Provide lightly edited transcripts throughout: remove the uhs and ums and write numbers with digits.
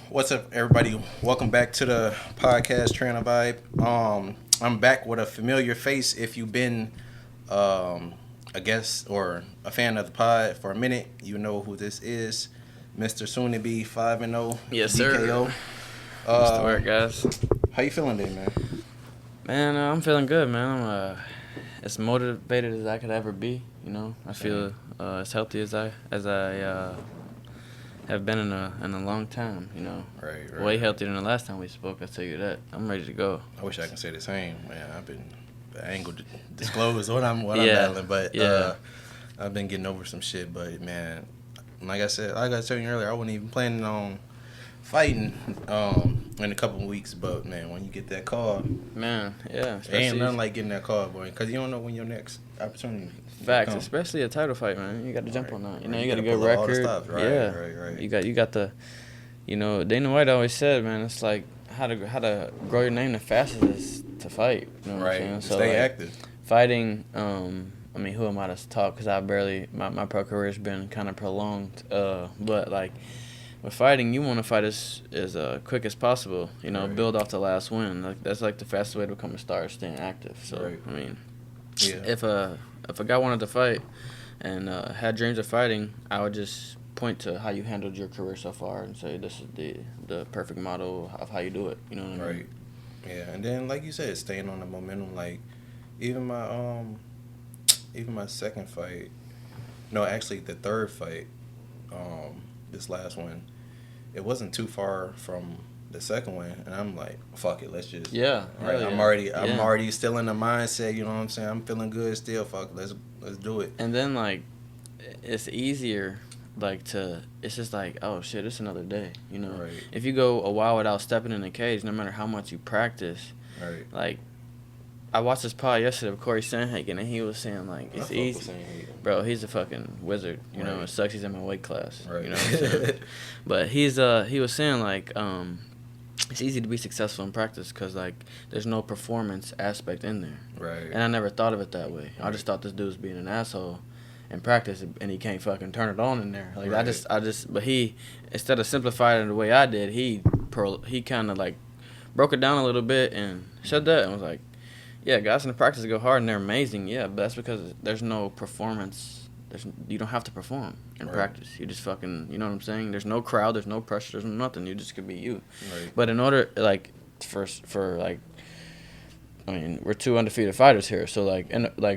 What's up, everybody? Welcome back to the podcast, Trainer Vibe. I'm back with a familiar face. If you've been a guest or a fan of the pod for a minute, you know who this is, Mr. Soon to be 5-0. Yes, DKO. sir. What's the word, guys? How you feeling today, man? Man, I'm feeling good, man. I'm as motivated as I could ever be. You know, I feel as healthy as I have been in a long time. You know, Right. Way healthier than the last time we spoke. I tell you that. I'm ready to go. I wish I could say the same, man. I ain't gonna disclose what I'm Yeah. battling, but Yeah. I've been getting over some shit. But man, like I was telling you earlier, I wasn't even planning on fighting in a couple of weeks. But man, when you get that call, Man, yeah. it ain't nothing like getting that call, boy, because you don't know when your next opportunity. Facts, comes. especially a title fight, man. You got to jump on that. You know, you got a gotta good pull out all the record. stops. Right, Yeah. right. You got the, Dana White always said, man, it's like how to grow your name the fastest is to fight. You know what I'm saying? Right. So, Stay like, active. fighting. I mean, who am I to talk? Because my pro career's been kind of prolonged. But like with fighting, you want to fight as quick as possible. You know, Right. build off the last win. Like that's like the fastest way to become a star, is staying active. So Right. I mean, Yeah. if a guy wanted to fight and had dreams of fighting, I would just point to how you handled your career so far and say this is the perfect model of how you do it. You know what I mean? Right. Yeah, and then like you said, staying on the momentum. Like even my second fight, no, actually the third fight, this last one, it wasn't too far from the second one, and I'm like, fuck it, let's just Yeah. Right, hell I'm yeah. already still in the mindset. You know what I'm saying? I'm feeling good still. Fuck, let's do it. And then like, it's easier. It's just like, oh shit, it's another day. You know, Right. if you go a while without stepping in the cage, no matter how much you practice, Right. like, I watched this pod yesterday with Corey Sandhagen, and he was saying like it's easy. Bro, he's a fucking wizard. You know, Right. it sucks he's in my weight class. Right. You know what I'm saying? But he was saying like, it's easy to be successful in practice because like there's no performance aspect in there. Right. And I never thought of it that way. I just thought this dude was being an asshole in practice, and he can't fucking turn it on in there. Like Right. but he, instead of simplifying it the way I did, he kind of like broke it down a little bit and said that and was like, yeah, guys in the practice go hard and they're amazing, yeah, but that's because there's no performance. You don't have to perform in practice. You just fucking, you know what I'm saying? There's no crowd, there's no pressure, there's nothing. You just could be you. Right. But in order, like, for like, I mean, we're two undefeated fighters here, so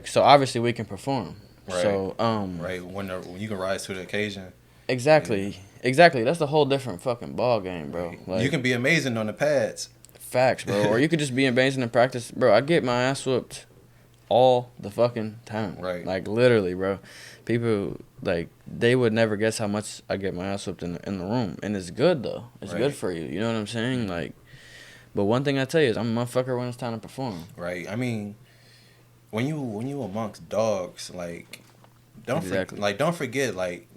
so obviously we can perform. Right. So Right. When you can rise to the occasion. exactly. That's a whole different fucking ball game, bro. Like, You can be amazing on the pads. facts, bro. Or you could just be amazing in practice, bro. I get my ass whooped all the fucking time. Right. Like literally, bro. People like they would never guess how much I get my ass whooped in the room, and it's good though. It's Right. good for you. You know what I'm saying? Like, but one thing I tell you is I'm a motherfucker when it's time to perform. Right. I mean, when you amongst dogs, like don't forget like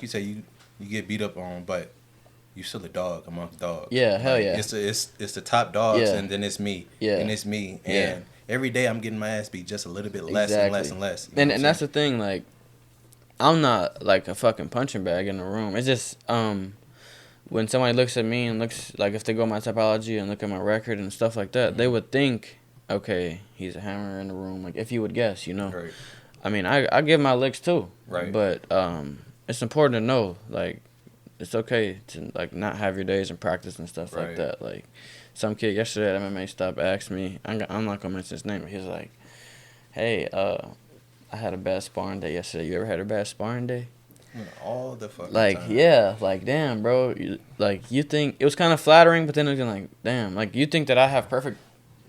you say you get beat up on, but you still a dog amongst dogs. Yeah, hell Like, yeah. It's the top dogs, Yeah. and then it's me. Yeah. And it's me. Yeah. And every day I'm getting my ass beat just a little bit less and less and less. You know And what I'm that's saying? the thing, like, I'm not like a fucking punching bag in the room. It's just when somebody looks at me and looks like if they go my typology and look at my record and stuff like that, they would think, okay, he's a hammer in the room. Like if you would guess, you know. Right. I mean, I give my licks too. Right. But it's important to know, like, it's okay to like not have your days in practice and stuff like Right. that. Like, some kid yesterday at MMA stop asked me, I'm not gonna mention his name, but he was like, hey, I had a bad sparring day yesterday. You ever had a bad sparring day? All the fucking Like, time. yeah, like, damn, bro. You think it was kind of flattering, but then it was like, damn, like, you think that I have perfect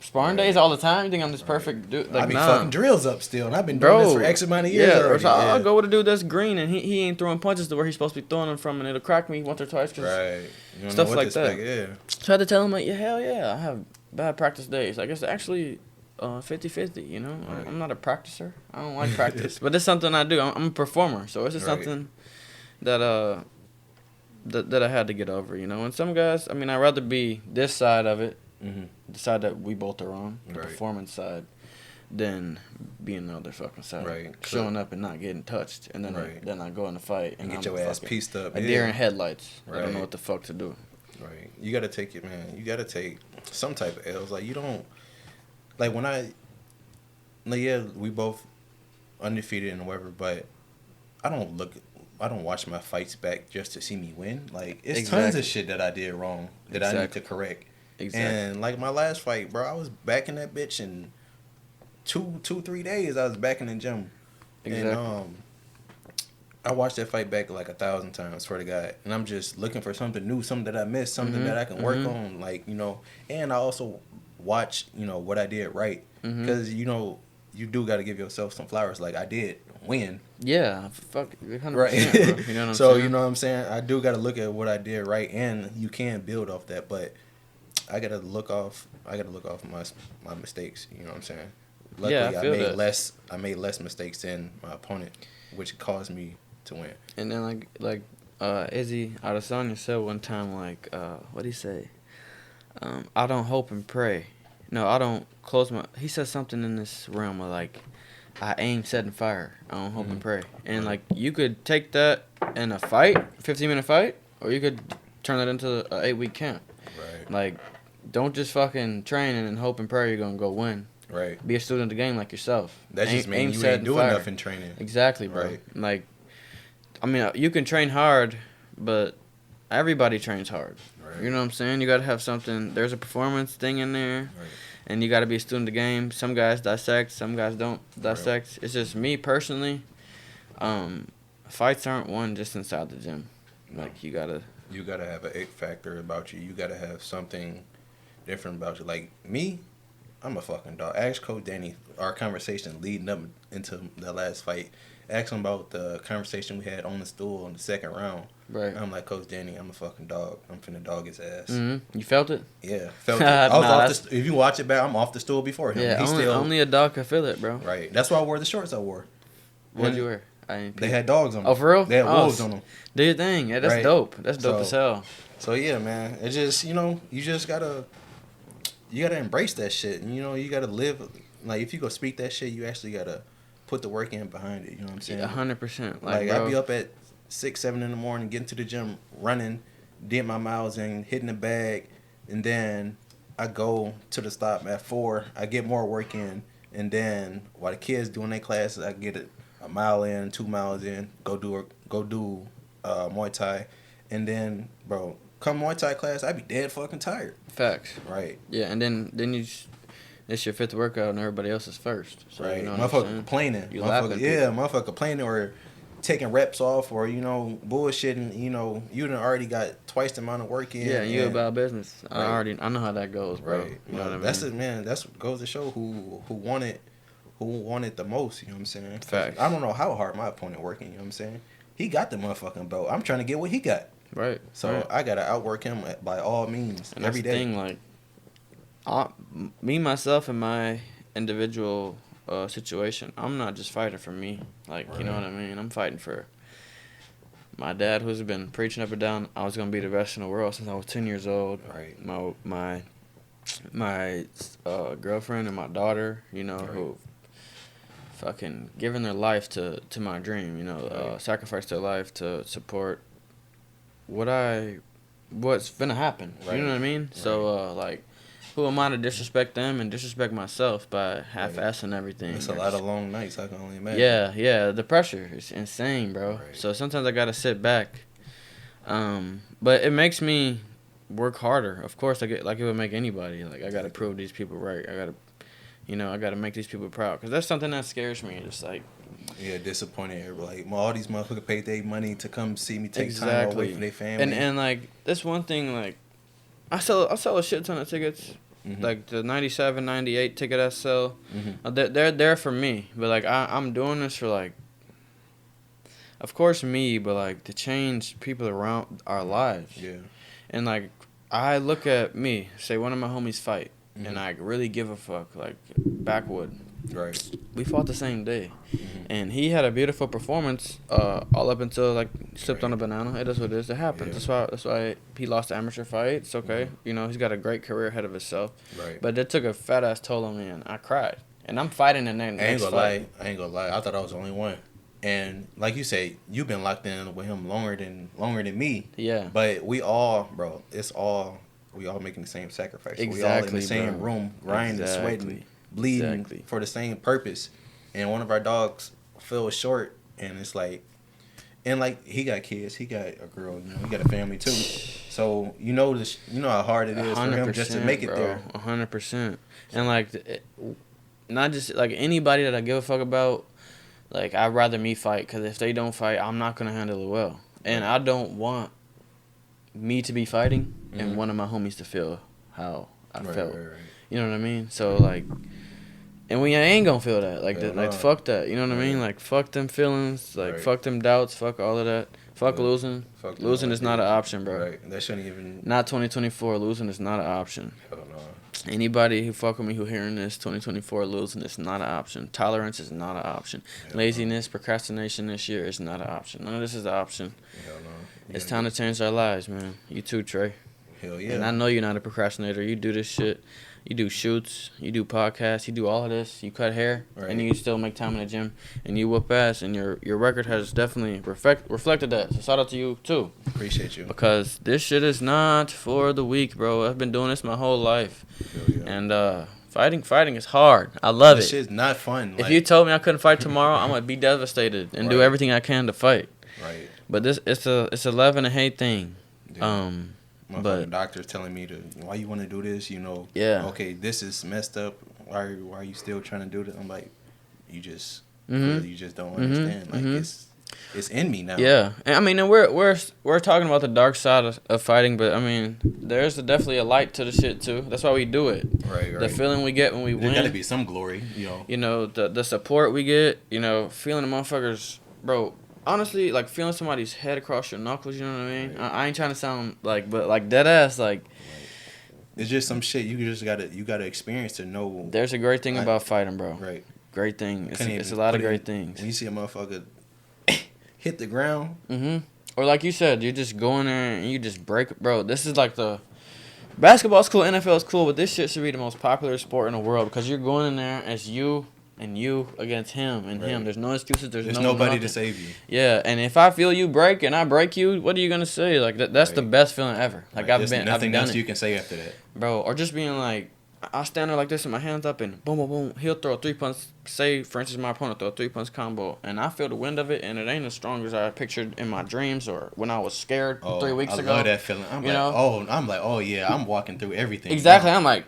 sparring days all the time? You think I'm this perfect dude? Like, I be nah. fucking drills up still, and I've been doing this for X amount of years yeah, already. So I'll go with a dude that's green, and he ain't throwing punches to where he's supposed to be throwing them from, and it'll crack me once or twice. Cause Right. You don't stuff know what like to that. expect, yeah. So I had to tell him, like, yeah, hell yeah, I have bad practice days. Like, it's actually 50-50, you know? Right. I'm not a practicer. I don't like practice. But it's something I do. I'm a performer, so it's just Right. something that that I had to get over, you know? And some guys, I mean, I'd rather be this side of it, Mm-hmm. the side that we both are on, the Right. performance side, than being the other fucking side. Right. Showing up and not getting touched, and then Right. then I go in the fight And get I'm your ass fucking pieced up. a deer in headlights. I don't Right. know what the fuck to do. Right. You gotta take it, man. You gotta take some type of L's. Like you don't like when yeah, we both undefeated and whatever, but I don't look. I don't watch my fights back just to see me win. Like it's tons of shit that I did wrong that I need to correct. Exactly. And like my last fight, bro, I was back in that bitch in 3 days. I was back in the gym. Exactly. And I watched that fight back like 1,000 times, swear to God. And I'm just looking for something new, something that I missed, something that I can work on, like, you know. And I also watch, you know, what I did right. Because, you know, you do got to give yourself some flowers. Like, I did win. Yeah, fuck, 100%, right. Bro. You know what I'm so, saying? You know what I'm saying? I do got to look at what I did right, and you can build off that. But I got to look off my mistakes, you know what I'm saying? Luckily, I made less mistakes than my opponent, which caused me to win. And then like Izzy Adesanya said one time, like what'd he say? I don't hope and pray. No, I don't close my. He said something in this realm of like, I aim, set, and fire. I don't hope and pray. And like you could take that in a fight, 15-minute fight, or you could turn that into an 8-week camp. Right. Like, don't just fucking train and then hope and pray you're gonna go win. Right. Be a student of the game like yourself. That just means you ain't doing enough in training. Exactly, bro. Right. Like, I mean, you can train hard, but everybody trains hard. Right. You know what I'm saying? You got to have something. There's a performance thing in there, right. And you got to be a student of the game. Some guys dissect, some guys don't dissect. Right. It's just me personally. Fights aren't won just inside the gym. Like, you got to have an X factor about you. You got to have something different about you. Like, me, I'm a fucking dog. Ask Coach Danny our conversation leading up into the last fight. Ask him about the conversation we had on the stool in the second round. Right. I'm like, Coach Danny, I'm a fucking dog. I'm finna dog his ass. Mm-hmm. You felt it? Yeah, felt it. I was off the. If you watch it back, I'm off the stool before him. Yeah, only a dog could feel it, bro. Right. That's why I wore the shorts I wore. What'd you wear? They had dogs on them. Oh, for real? They had wolves on them. Do your thing. Yeah, that's dope. That's dope as hell. So yeah, man. It just, you know, you just gotta embrace that shit. And, you know, you gotta live. Like, if you go speak that shit, you actually gotta put the work in behind it. You know what I'm saying? 100%. Like I be up at 6, 7 in the morning, getting to the gym, running, dip my miles in, hitting the bag, and then I go to the stop at 4. I get more work in, and then while the kids doing their classes, I get a mile in, 2 miles in, go do Muay Thai, and then bro, come Muay Thai class, I be dead fucking tired. Facts. Right. Yeah, and then you. It's your 5th workout and everybody else is first. So, right. You know motherfucker complaining. Motherfucker complaining or taking reps off or, you know, bullshitting. You know, you done already got twice the amount of work in. Yeah, you about business. Right. I know how that goes, bro. Right. You know what I mean? That's it, man. That's what goes to show who wanted the most. You know what I'm saying? Facts. I don't know how hard my opponent working. You know what I'm saying? He got the motherfucking belt. I'm trying to get what he got. Right. So I gotta outwork him by all means and every day. Thing, like, me, myself, and my individual situation, I'm not just fighting for me. Like, right. You know what I mean? I'm fighting for my dad, who's been preaching up and down I was gonna be the best in the world since I was 10 years old. Right. My girlfriend and my daughter, you know, right. Who fucking giving their life to my dream. You know, right. Sacrificed their life to support what's gonna happen. Right. You know what I mean? Right. So like, who am I to disrespect them and disrespect myself by half-assing everything? It's a lot of long nights, I can only imagine. Yeah, the pressure is insane, bro. Right. So sometimes I gotta sit back, but it makes me work harder. Of course, it would make anybody. Like, I gotta prove these people right. I gotta make these people proud, because that's something that scares me. Just like, yeah, disappointed. Like, all these motherfuckers paid their money to come see me take time away from their family. And like, that's one thing. Like, I sell a shit ton of tickets. Mm-hmm. Like the 97, 98 ticket I sell, they're there for me. But like, I'm doing this for, like, of course me, but like to change people around our lives. Yeah. And like, I look at me, say one of my homies fight, and I really give a fuck. Like, Backwood. Right. We fought the same day, and he had a beautiful performance all up until, like, slipped on a banana. It is what it is. It happens. Yeah. That's why he lost the amateur fight. It's okay. You know, he's got a great career ahead of himself. Right. But it took a fat-ass toll on me, and I cried. And I'm fighting in that next fight. I ain't gonna lie. I thought I was the only one. And like you say, you've been locked in with him longer than me. Yeah. But we all, bro, we all making the same sacrifice. We all in the Exactly, same bro. room, grinding, sweating, Exactly. bleeding Exactly. for the same purpose. And one of our dogs fell short, and it's like, and like he got kids, he got a girl, he got a family too. So you know how hard it is for him just to make it there. 100%. And like, not just like anybody that I give a fuck about. Like, I'd rather me fight, because if they don't fight, I'm not going to handle it well. And I don't want me to be fighting and one of my homies to feel how I felt. Right. You know what I mean? So, like, and we ain't going to feel that. Like, Hell fuck that. You know what I mean? Right. Like, fuck them feelings. Like, fuck them doubts. Fuck all of that. Fuck losing. Fuck losing is not an option, bro. Right. That shouldn't even. Not 2024. Losing is not an option. Hell no. Anybody who fuck with me who hearing this, 2024 losing is not an option. Tolerance is not an option. Laziness, procrastination this year is not an option. None of this is an option. Hell no. It's time to change our lives, man. You too, Trey. Hell yeah. And I know you're not a procrastinator. You do this shit. You do shoots. You do podcasts. You do all of this. You cut hair. Right. And you still make time in the gym. And you whoop ass. And your record has definitely reflected that. So shout out to you, too. Appreciate you. Because this shit is not for the weak, bro. I've been doing this my whole life. Hell yeah. And fighting is hard. I love it. This shit's not fun. If you told me I couldn't fight tomorrow, I'm gonna be devastated and do everything I can to fight. Right. But it's a love and a hate thing. Yeah. But doctor's telling me why you want to do this, Yeah. Okay, this is messed up. Why are you still trying to do this? I'm like, you just don't understand. Like it's in me now. Yeah, and I mean, and we're talking about the dark side of fighting, but I mean, there's definitely a light to the shit too. That's why we do it. Right. The feeling we get when we win. There gotta be some glory, You know, the support we get. Feeling the motherfuckers, bro. Honestly, like feeling somebody's head across your knuckles. You know what I mean? Right. I ain't trying to sound but like dead ass like. It's just some shit you gotta experience to know. There's a great thing about fighting, bro. Right. Great thing. It's a lot of great things. When you see a motherfucker hit the ground. Or like you said, you just go in there and you just break. Bro, this is like the. Basketball's cool, NFL's cool, but this shit should be the most popular sport in the world because you're going in there as you and you against him and him. There's no excuses. There's nobody nothing to save you. Yeah, and if I feel you break and I break you, what are you gonna say? Like that's the best feeling ever. Like There's I've nothing done else it. you can say after that, bro. Or just being like, I stand there like this with my hands up and boom, boom, boom. He'll throw a 3-punch. Say, for instance, my opponent throw a 3-punch combo, and I feel the wind of it, and it ain't as strong as I pictured in my dreams or when I was scared 3 weeks ago. I love that feeling. I'm like, oh yeah, I'm walking through everything. Exactly. I'm like,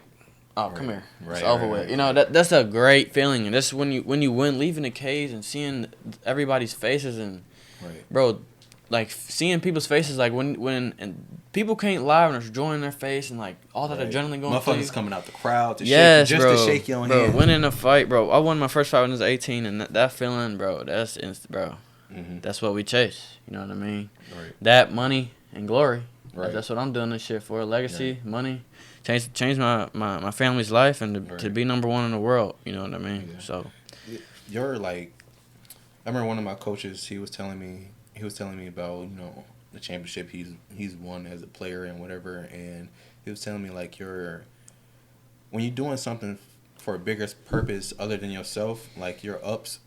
oh, come here. Right, it's over with. That's a great feeling, and that's when you win, leaving the cage and seeing everybody's faces and, bro, like seeing people's faces, like when and people can't lie when there's joy in their face and like all that adrenaline going through. Motherfuckers coming out the crowd to yes, shake, bro, to shake your bro, hand. Winning a fight, bro. I won my first fight when I was 18, and that feeling, bro, that's instant, bro. That's what we chase. You know what I mean? Right. That money and glory. Right. That's what I'm doing this shit for. Legacy, money, change my family's life and to be number one in the world. You know what I mean? Yeah. So you're like, I remember one of my coaches. He was telling me about the championship he's won as a player and whatever, and he was telling me like when you're doing something for a bigger purpose other than yourself, like your ups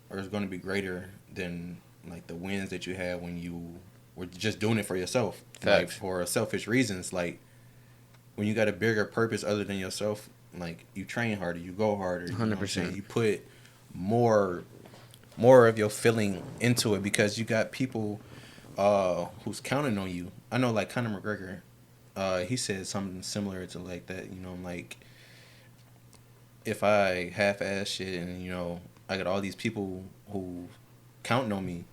are going to be greater than like the wins that you had when you were just doing it for yourself. Facts. Like for selfish reasons. Like when you got a bigger purpose other than yourself, like you train harder, you go harder. 100%. You put more of your feeling into it because you got people who's counting on you. I know like Conor McGregor, he said something similar to like that, like if I half-ass shit and I got all these people who counting on me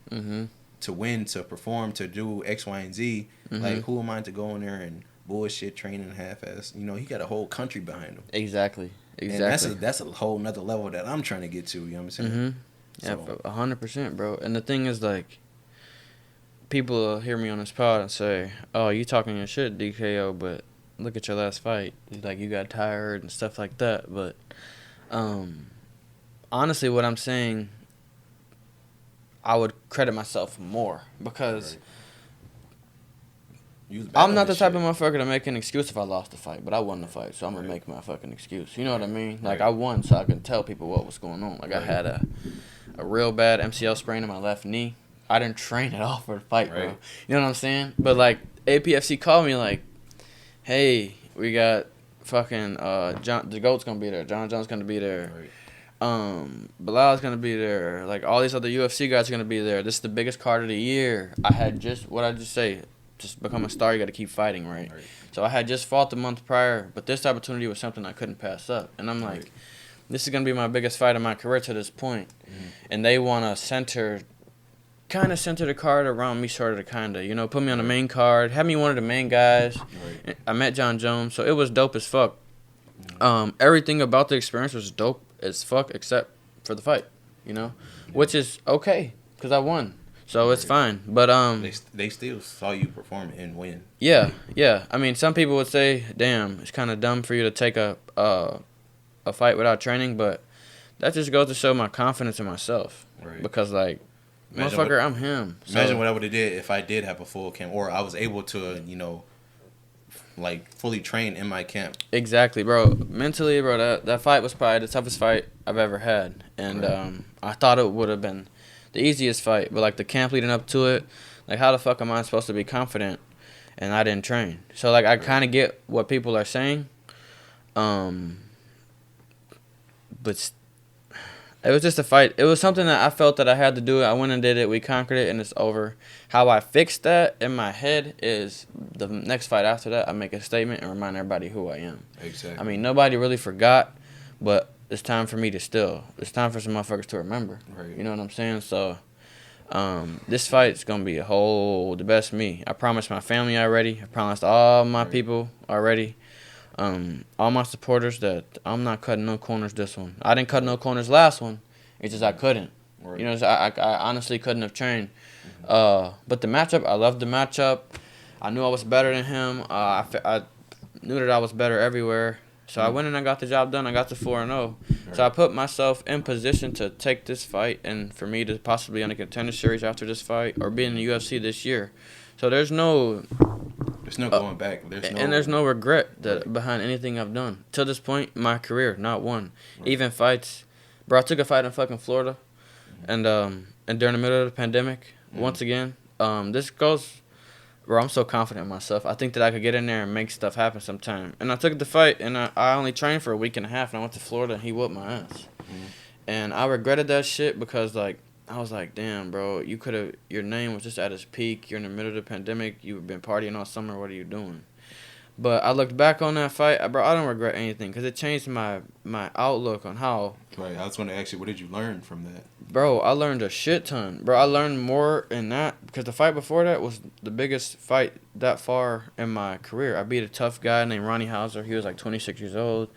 to win, to perform, to do X, Y, and Z, like who am I to go in there and bullshit training half-ass? He got a whole country behind him. Exactly. And that's a whole nother level that I'm trying to get to, you know what I'm saying? Yeah, 100%, bro. And the thing is, like, people will hear me on this pod and say, oh, you talking your shit, DKO, but look at your last fight. Like, you got tired and stuff like that. But honestly, what I'm saying, I would credit myself more because I'm not the type of motherfucker to make an excuse if I lost the fight, but I won the fight, so I'm going to make my fucking excuse. You know what I mean? Like, I won so I can tell people what was going on. Like, I a real bad MCL sprain in my left knee. I didn't train at all for the fight, bro. Right. You know what I'm saying? But like APFC called me like, hey, we got fucking John the GOAT's gonna be there. John Jones gonna be there. Right. Bilal's gonna be there. Like all these other UFC guys are gonna be there. This is the biggest card of the year. I had just what I just say, just become a star. You got to keep fighting, right? So I had just fought the month prior, but this opportunity was something I couldn't pass up. And I'm like, this is gonna be my biggest fight of my career to this point. And they wanna center the card around me, sort of, kinda. You know, put me on the main card, have me one of the main guys. Right. I met John Jones, so it was dope as fuck. Everything about the experience was dope as fuck except for the fight, you know, which is okay because I won, so it's fine. But they still saw you perform and win. Yeah. I mean, some people would say, "Damn, it's kind of dumb for you to take a fight without training," but that just goes to show my confidence in myself. Right. Because like, motherfucker, I'm him. So, imagine what I would have did if I did have a full camp, or I was able to, like fully train in my camp. Exactly, bro. Mentally, bro, that fight was probably the toughest fight I've ever had, and I thought it would have been the easiest fight, but like the camp leading up to it, like how the fuck am I supposed to be confident and I didn't train? So like I kind of get what people are saying, but it was just a fight. It was something that I felt that I had to do. I went and did it. We conquered it, and it's over. How I fixed that in my head is the next fight after that, I make a statement and remind everybody who I am. Exactly. I mean, nobody really forgot, but it's time for me to still. It's time for some motherfuckers to remember. Right. You know what I'm saying? So, this fight's going to be the best me. I promised my family already. I promised all my people already. All my supporters that I'm not cutting no corners this one. I didn't cut no corners last one. It's just I couldn't. Right. You know, I honestly couldn't have trained. But the matchup, I loved the matchup. I knew I was better than him. I knew that I was better everywhere. So I went and I got the job done. I got to 4-0. Right. So I put myself in position to take this fight and for me to possibly on a contender series after this fight or be in the UFC this year. So there's no going back. There's no regret behind anything I've done. Till this point, my career, not one. Right. Even fights. Bro, I took a fight in fucking Florida. And during the middle of the pandemic, once again, this goes where I'm so confident in myself. I think that I could get in there and make stuff happen sometime. And I took the fight, and I only trained for a week and a half, and I went to Florida, and he whooped my ass. And I regretted that shit because, like, I was like, damn, bro, your name was just at its peak. You're in the middle of the pandemic. You've been partying all summer. What are you doing? But I looked back on that fight, bro, I don't regret anything because it changed my outlook on how. Right, I was going to ask you, what did you learn from that? Bro, I learned a shit ton. Bro, I learned more in that because the fight before that was the biggest fight that far in my career. I beat a tough guy named Ronnie Hauser. He was like 26 years old.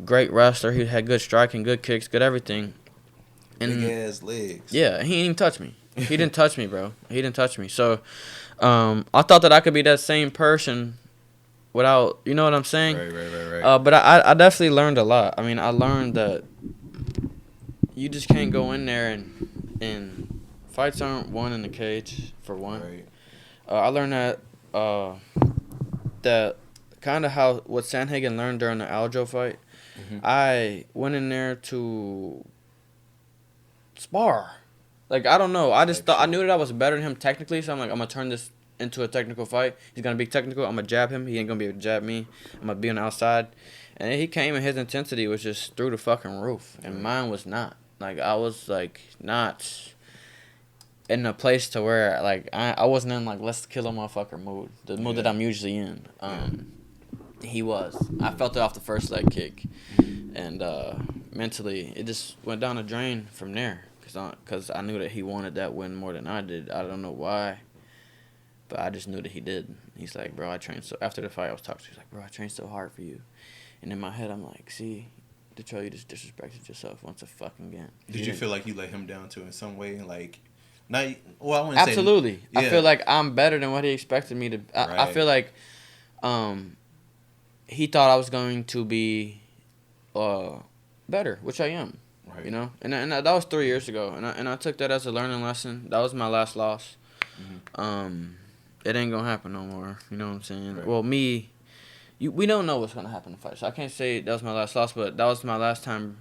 Great wrestler. He had good striking, good kicks, good everything. And big ass legs. Yeah, he didn't even touch me. He didn't touch me, bro. He didn't touch me. So, I thought that I could be that same person without, you know what I'm saying? Right. But I definitely learned a lot. I mean, I learned that you just can't go in there and fights aren't won in the cage, for one. Right. I learned that kind of what Sandhagen learned during the Aljo fight. I went in there to spar. Like, I don't know. I just thought I knew that I was better than him technically, so I'm like, I'm going to turn this into a technical fight. He's going to be technical. I'm going to jab him. He ain't going to be able to jab me. I'm going to be on the outside. And he came and his intensity was just through the fucking roof. And mine was not. Like, I was, like, not in a place to where, like, I wasn't in, like, let's kill a motherfucker mood. The mood that I'm usually in. He was. I felt it off the first leg kick. And mentally, it just went down the drain from there. Because I knew that he wanted that win more than I did. I don't know why. But I just knew that he did. He's like, bro, I trained so... After the fight, I was talking to him. He's like, bro, I trained so hard for you. And in my head, I'm like, see, Detroit, you just disrespected yourself once again. Did you feel like you let him down, too, in some way? Like, not... Well, I wouldn't Absolutely. say... Yeah. I feel like I'm better than what he expected me to... I feel like he thought I was going to be better, which I am. Right. You know? And that was 3 years ago. And I took that as a learning lesson. That was my last loss. It ain't gonna happen no more. You know what I'm saying? Right. Well, we don't know what's gonna happen in fights. So I can't say that was my last loss, but that was my last time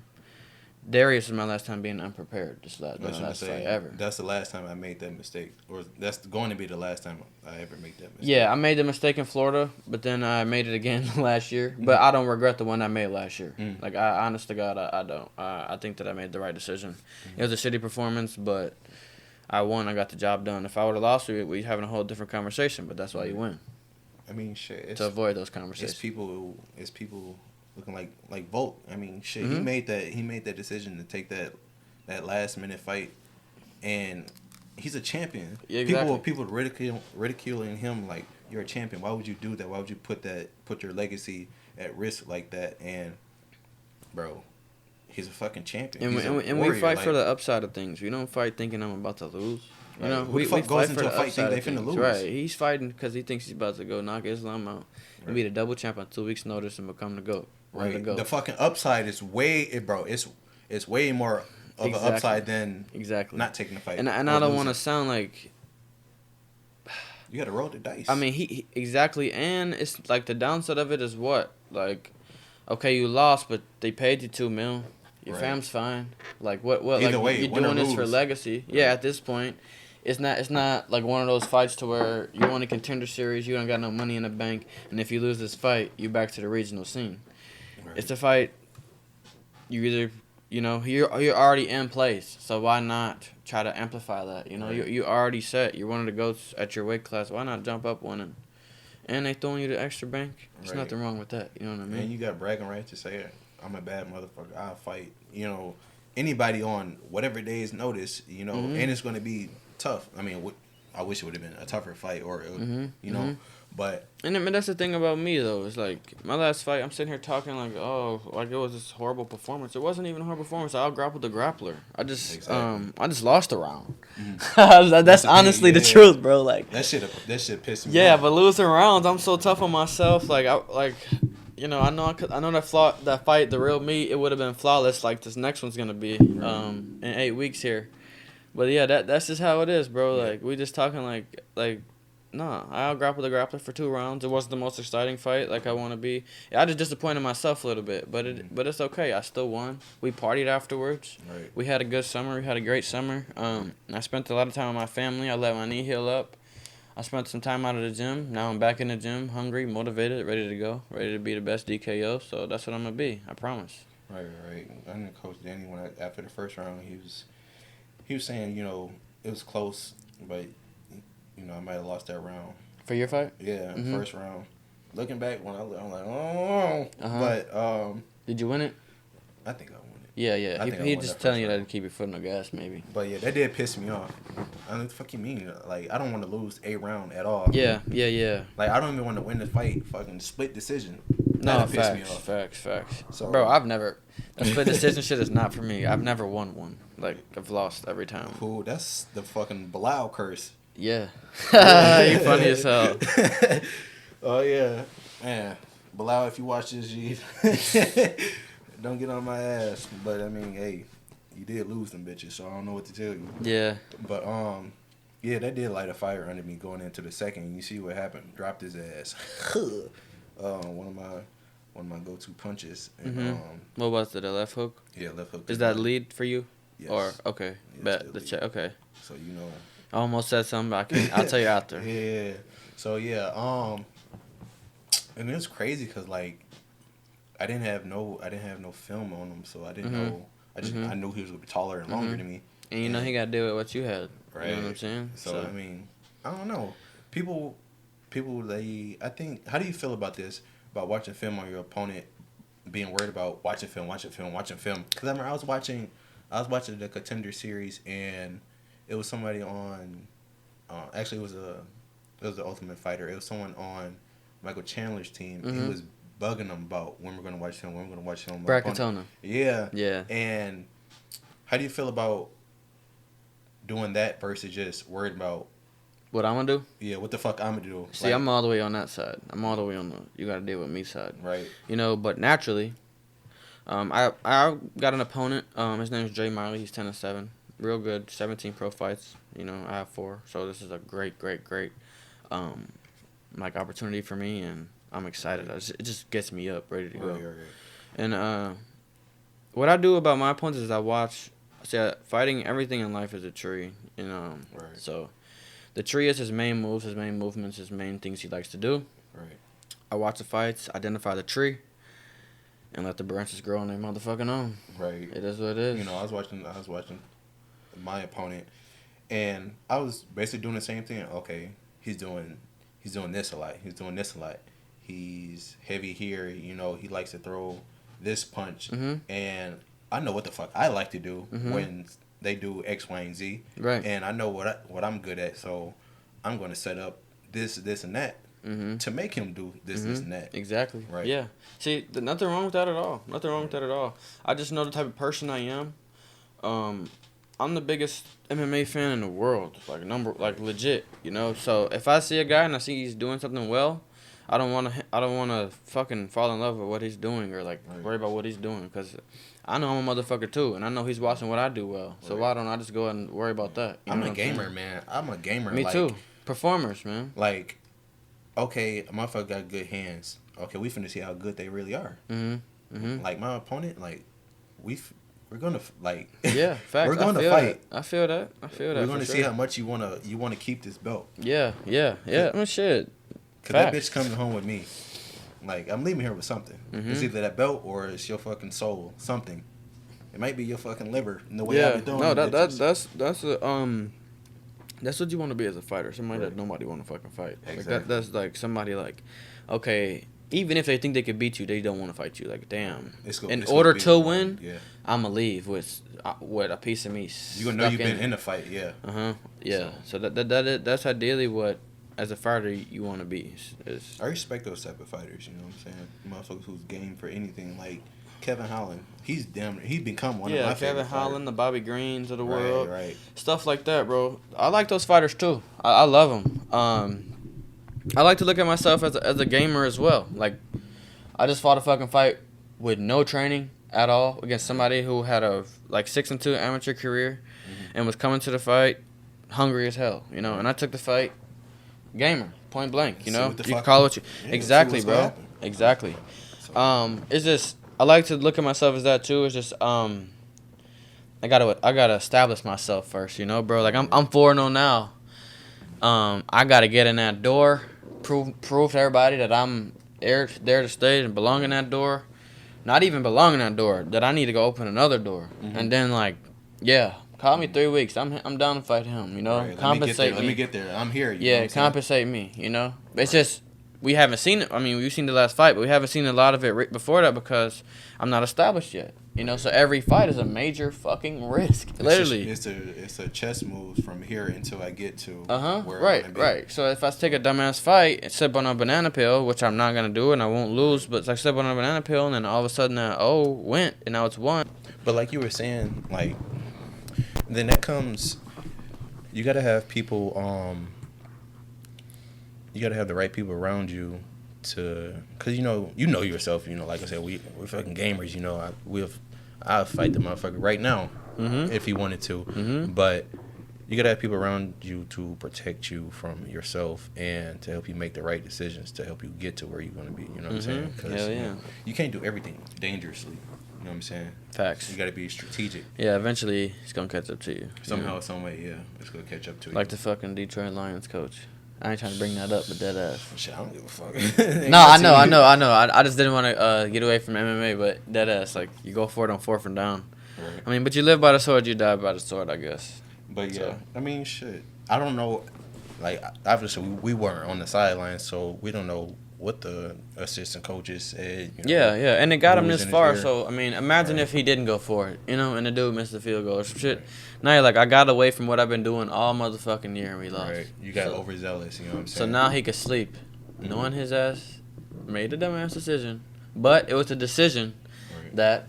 Darius is my last time being unprepared. The That's what I'm last fight saying. ever. That's the last time I made that mistake, or that's going to be the last time I ever make that mistake. Yeah, I made the mistake in Florida, but then I made it again last year. But I don't regret the one I made last year. Like, honest to God, I don't. I think that I made the right decision. It was a shitty performance, but I won. I got the job done. If I would have lost, we'd having a whole different conversation. But that's why you win. I mean, shit. It's, to avoid those conversations. It's people looking like Volk. I mean, shit. He made that decision to take that last minute fight, and he's a champion. Yeah, exactly. People ridiculing him like, you're a champion. Why would you do that? Why would you put your legacy at risk like that? And bro, he's a fucking champion. And we fight for the upside of things. We don't fight thinking I'm about to lose. You know, who the fuck goes into a fight thinking they finna lose? Right, he's fighting because he thinks he's about to go knock Islam out and be the double champ on 2 weeks' notice and become the GOAT. Right, the fucking upside is it's way more of an upside than not taking the fight. And I don't want to sound like you got to roll the dice. I mean, he exactly, and it's like the downside of it is what, like, okay, you lost, but they paid you $2 million. Your fam's fine. Like what? Either like way, you're doing this for legacy. Yeah, at this point. It's not like one of those fights to where you won a contender series, you don't got no money in the bank, and if you lose this fight, you back to the regional scene. Right. It's a fight. You either, you're already in place, so why not try to amplify that? You already set. You're one of the GOATs at your weight class. Why not jump up one and they throwing you the extra bank? There's nothing wrong with that. You know what I mean? And you got bragging rights to say, I'm a bad motherfucker. I'll fight. Anybody on whatever day's notice. And it's going to be tough. I mean, I wish it would have been a tougher fight, or but. And that's the thing about me though. It's like my last fight. I'm sitting here talking like it was this horrible performance. It wasn't even a horrible performance. I out-grappled the grappler. I just lost a round. That's honestly the truth, bro. Like that shit pissed me off. Yeah, but losing rounds, I'm so tough on myself. Like I know that fight, the real me, it would have been flawless. Like this next one's gonna be in 8 weeks here. But yeah, that's just how it is, bro. Like we just talking like nah. I out-grappled the grappler for 2 rounds. It wasn't the most exciting fight like I want to be. Yeah, I just disappointed myself a little bit, but it's okay. I still won. We partied afterwards. Right. We had a good summer. We had a great summer. I spent a lot of time with my family. I let my knee heal up. I spent some time out of the gym. Now I'm back in the gym, hungry, motivated, ready to go, ready to be the best DKO. So that's what I'm gonna be. I promise. Right. I know Coach Danny after the first round, he was saying, it was close, but I might have lost that round. For your fight? Yeah, first round. Looking back, I'm like, oh, but did you win it? I think I won it. Yeah. He just telling you that to keep your foot on the gas, maybe. But yeah, that did piss me off. I don't know what the fuck you mean. Like, I don't want to lose a round at all. Yeah. Like, I don't even want to win the fight. Fucking split decision. No, facts. So, bro, I've never. That split decision shit is not for me. I've never won one. Like, I've lost every time. Cool. That's the fucking Bilal curse. Yeah. You funny as hell. Oh, yeah. Man, Bilal, if you watch this, G, don't get on my ass. But, I mean, hey, you did lose them bitches, so I don't know what to tell you. Yeah. But, yeah, that did light a fire under me going into the second. You see what happened. Dropped his ass. One of my go-to punches. And, what was it? The left hook? Yeah, left hook. Is that lead for you? Yes. Or okay, yes, bet the check. Okay. So I almost said something. I'll tell you after. Yeah. So yeah. And it's crazy because like, I didn't have no film on him, so I didn't know. I knew he was gonna be taller and longer than me. And he got to deal with what you had. Right. You know what I'm saying? So I mean, I don't know. People, I think. How do you feel about this? About watching film on your opponent, being worried about watching film. Because I remember I was watching the Contender series, and it was somebody on. Actually, it was the Ultimate Fighter. It was someone on Michael Chandler's team. And he was bugging them about when we're gonna watch film. Brad Katona. Yeah. Yeah. And how do you feel about doing that versus just worried about what I'm gonna do? Yeah, what the fuck I'm gonna do? See, I'm all the way on that side. I'm all the way on the you gotta deal with me side. Right. But naturally, I got an opponent. His name is Jay Miley. He's 10-7. Real good. 17 pro fights. I have 4. So this is a great, opportunity for me, and I'm excited. It just gets me up, ready to go. Right. And what I do about my opponents is I watch. See, fighting, everything in life is a tree. You know, Right. so the tree is his main moves, his main movements, his main things he likes to do. Right. I watch the fights, identify the tree, and let the branches grow on their motherfucking own. Right. It is what it is. You know, I was watching my opponent, and I was basically doing the same thing. Okay, he's doing this a lot. He's doing this a lot. He's heavy here. You know, he likes to throw this punch, and I know what the fuck I like to do when they do X, Y, and Z. Right. And I know what I'm good at, so I'm going to set up this, and that to make him do this, and that. Exactly. Right. Yeah. See, nothing wrong with that at all. Nothing wrong with that at all. I just know the type of person I am. I'm the biggest MMA fan in the world, like legit, you know. So if I see a guy and I see he's doing something well, I don't wanna fucking fall in love with what he's doing or worry about what he's doing, because I know I'm a motherfucker too, and I know he's watching what I do well. So why don't I just go ahead and worry about that? I'm a gamer, man. I'm a gamer. Me too. Performers, man. Like, okay, a motherfucker got good hands. Okay, we finna see how good they really are. Like my opponent, like we're gonna yeah, facts. we're gonna fight. I feel that. We're gonna see how much you wanna keep this belt. Yeah. I mean, shit. Cause that bitch coming home with me. Like, I'm leaving here with something. It's either that belt or it's your fucking soul. Something. It might be your fucking liver. In the way I've been doing. No, that's what you want to be as a fighter. Somebody that nobody want to fucking fight. Exactly. Like that's like somebody like, okay, even if they think they could beat you, they don't want to fight you. Like, damn. In order to win, I'ma leave with a piece of me. You gonna know you've been in the fight, yeah. Yeah. So that's ideally what, as a fighter, you want to be. I respect those type of fighters. You know what I'm saying? Motherfuckers who's game for anything. Like Kevin Holland, he's become one of my favorite Kevin Holland, the Bobby Greens of the world, right. Stuff like that, bro. I like those fighters too. I love them. I like to look at myself as a gamer as well. Like, I just fought a fucking fight with no training at all against somebody who had a 6-2 amateur career and was coming to the fight hungry as hell, you know. And I took the fight gamer, point blank, you know. You can call it what you exactly, bro. Exactly. It's just I like to look at myself as that too. It's just I gotta establish myself first, you know, bro. Like I'm 4-0 now. I gotta get in that door, prove to everybody that I'm there to stay and belong in that door. Not even belong in that door, that I need to go open another door. And then call me 3 weeks. I'm down to fight him, you know. Right. Compensate me. Let me get there. I'm here. Compensate me, you know. It's just we haven't seen it. I mean, we've seen the last fight, but we haven't seen a lot of it before that because I'm not established yet. You know, so every fight is a major fucking risk. Literally. It's a chess move from here until I get to where Right. So if I take a dumbass fight and sip on a banana pill, which I'm not gonna do and I won't lose, but it's like sip on a banana pill and then all of a sudden went and now it's won. But like you were saying, like then that comes you gotta have people you gotta have the right people around you because you know yourself, you know, like I said, we're fucking gamers, you know. I'll fight the motherfucker right now if he wanted to, but you gotta have people around you to protect you from yourself and to help you make the right decisions to help you get to where you're gonna be. You know what I'm saying? Because you can't do everything dangerously. You know what I'm saying? Facts. You gotta be strategic. Yeah, eventually it's gonna catch up to you. Somehow, some way, yeah, it's gonna catch up to you. Like the fucking Detroit Lions coach. I ain't trying to bring that up, but dead ass. Shit, I don't give a fuck. No, I know. I just didn't want to get away from MMA, but dead ass. Like, you go for it on 4th and down. Right. I mean, but you live by the sword, you die by the sword, I guess. But yeah, I mean, shit. I don't know. Like, obviously, we weren't on the sidelines, so we don't know what the assistant coaches said. You know, yeah, and it got him this far. So I mean, imagine if he didn't go for it, you know, and the dude missed the field goal or some shit. Now you're like, I got away from what I've been doing all motherfucking year, and we lost. Right, you got overzealous. You know what I'm saying? So now he could sleep, knowing his ass made a dumbass decision, but it was a decision that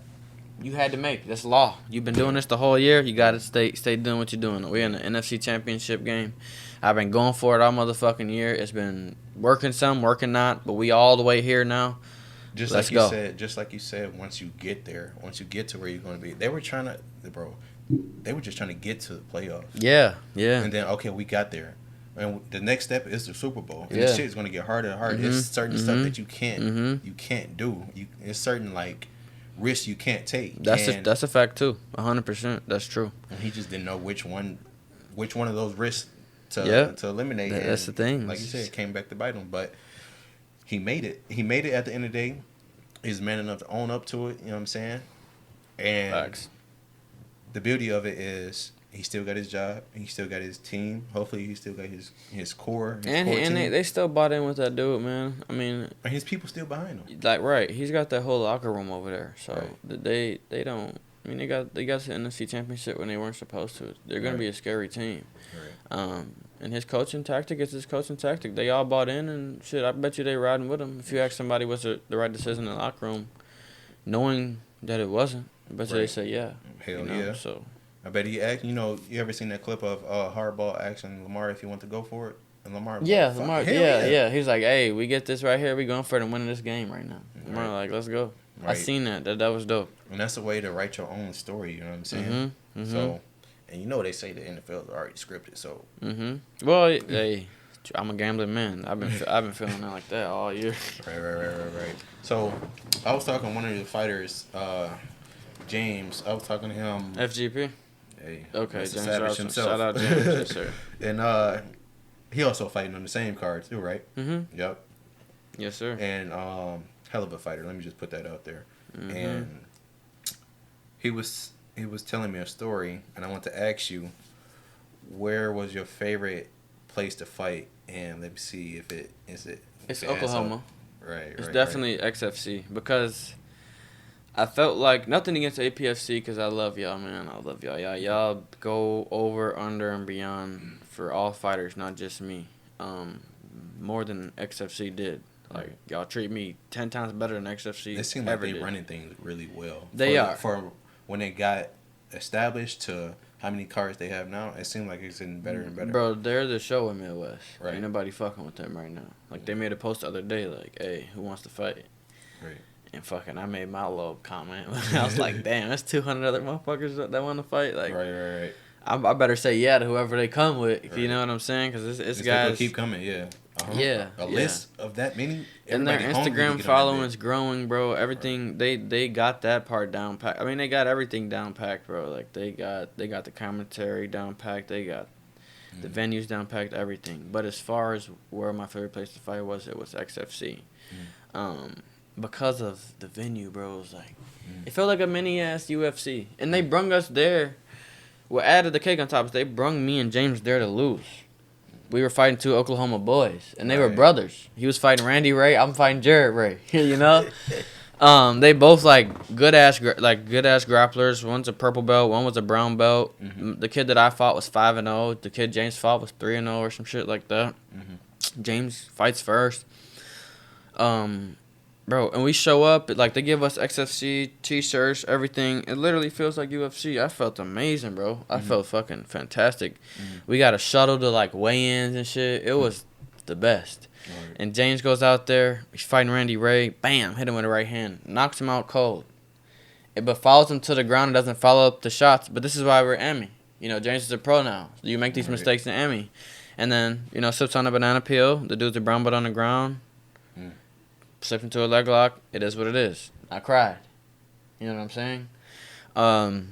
you had to make. That's law. You've been doing this the whole year. You got to stay doing what you're doing. We're in the NFC Championship game. I've been going for it all motherfucking year. It's been working some, working not, but we all the way here now. Just Let's like you go. said, once you get there, once you get to where you're going to be, they were just trying to get to the playoffs. Yeah. And then, okay, we got there. And the next step is the Super Bowl. And this shit is going to get harder and harder. It's certain stuff that you can't do. It's certain, like, risks you can't take. That's a fact too. 100%. That's true. And he just didn't know which one of those risks to eliminate. That's the thing. Like you said, it came back to bite him. But he made it. He made it at the end of the day. He's man enough to own up to it. You know what I'm saying? And Facts. the beauty of it is he still got his job. He still got his team. Hopefully, he still got his core. And they still bought in with that dude, man. I mean, and his people still behind him. like right, he's got that whole locker room over there. So Right. they don't. I mean, they got the NFC Championship when they weren't supposed to. They're gonna Right. be a scary team. Right. And his coaching tactic is his coaching tactic. They all bought in and shit. I bet you they riding with him. If you ask somebody what's the right decision in the locker room, knowing that it wasn't, I bet you they Right. say yeah. Hell Yeah. So I bet he asked. You ever seen that clip of Hardball asking Lamar if he want to go for it? And Lamar, was yeah, like, Lamar, hell yeah. He's like, hey, we get this right here. We going for it and winning this game right now. Lamar like, let's go. I Right. seen that. That was dope. And that's the way to write your own story. You know what I'm saying? Mm-hmm. Mm-hmm. So, and they say the NFL is already scripted. So, Well, hey, I'm a gambling man. I've been feeling that like that all year. right. So, I was talking to one of the fighters, James. I was talking to him. FGP. Hey, Okay, Mr. James Savage Robinson. himself. Shout out James, yes sir. And he also fighting on the same card too, right? Mm-hmm. Yep. Yes sir. And hell of a fighter. Let me just put that out there. Mm-hmm. And he was telling me a story, and I want to ask you, where was your favorite place to fight? And let me see if it is it. It's if it adds Oklahoma. up. Right. It's right, definitely XFC because I felt like nothing against APFC because I love y'all, man. I love y'all. Y'all go over, under, and beyond for all fighters, not just me. More than XFC did. Like y'all treat me 10 times better than XFC. It seems like ever they did. running things really well. They are. For when they got established to how many cards they have now. It seems like it's getting better and better. Bro, they're the show in Midwest. Right. Ain't nobody fucking with them right now. Like, they made a post the other day, like, hey, who wants to fight? Right. And fucking, I made my little comment. I was like, damn, that's 200 other motherfuckers that want to fight. Like, Right. I better say yeah to whoever they come with. Right. You know what I'm saying? Because it's Like guys. they'll keep coming, yeah. Yeah. A list of that many. And their everybody hungry to Instagram get on that following's bitch. growing, bro. Everything they got that part down packed. I mean, they got everything down packed, bro. Like they got the commentary down packed. They got the venues down packed. Everything. But as far as where my favorite place to fight was, it was XFC. Because of the venue, bro. It was like it felt like a mini ass UFC, and they brung us there. What added the cake on top is they brung me and James there to lose. We were fighting two Oklahoma boys, and they were brothers. He was fighting Randy Ray. I'm fighting Jared Ray. You know, they both good ass grapplers. One's a purple belt. One was a brown belt. The kid that I fought was 5-0. The kid James fought was 3-0 or some shit like that. James fights first. Bro, and we show up, like, they give us XFC T-shirts, everything. It literally feels like UFC. I felt amazing, bro. I felt fucking fantastic. We got a shuttle to, like, weigh-ins and shit. It was the best. Right. And James goes out there. He's fighting Randy Ray. Bam, hit him with the right hand. Knocks him out cold. But follows him to the ground and doesn't follow up the shots. But this is why we're Emmy. You know, James is a pro now. So you make these mistakes in Emmy. And then, sips on a banana peel. The dude's a brown belt on the ground. Slipped into a leg lock. It is what it is. I cried. You know what I'm saying? And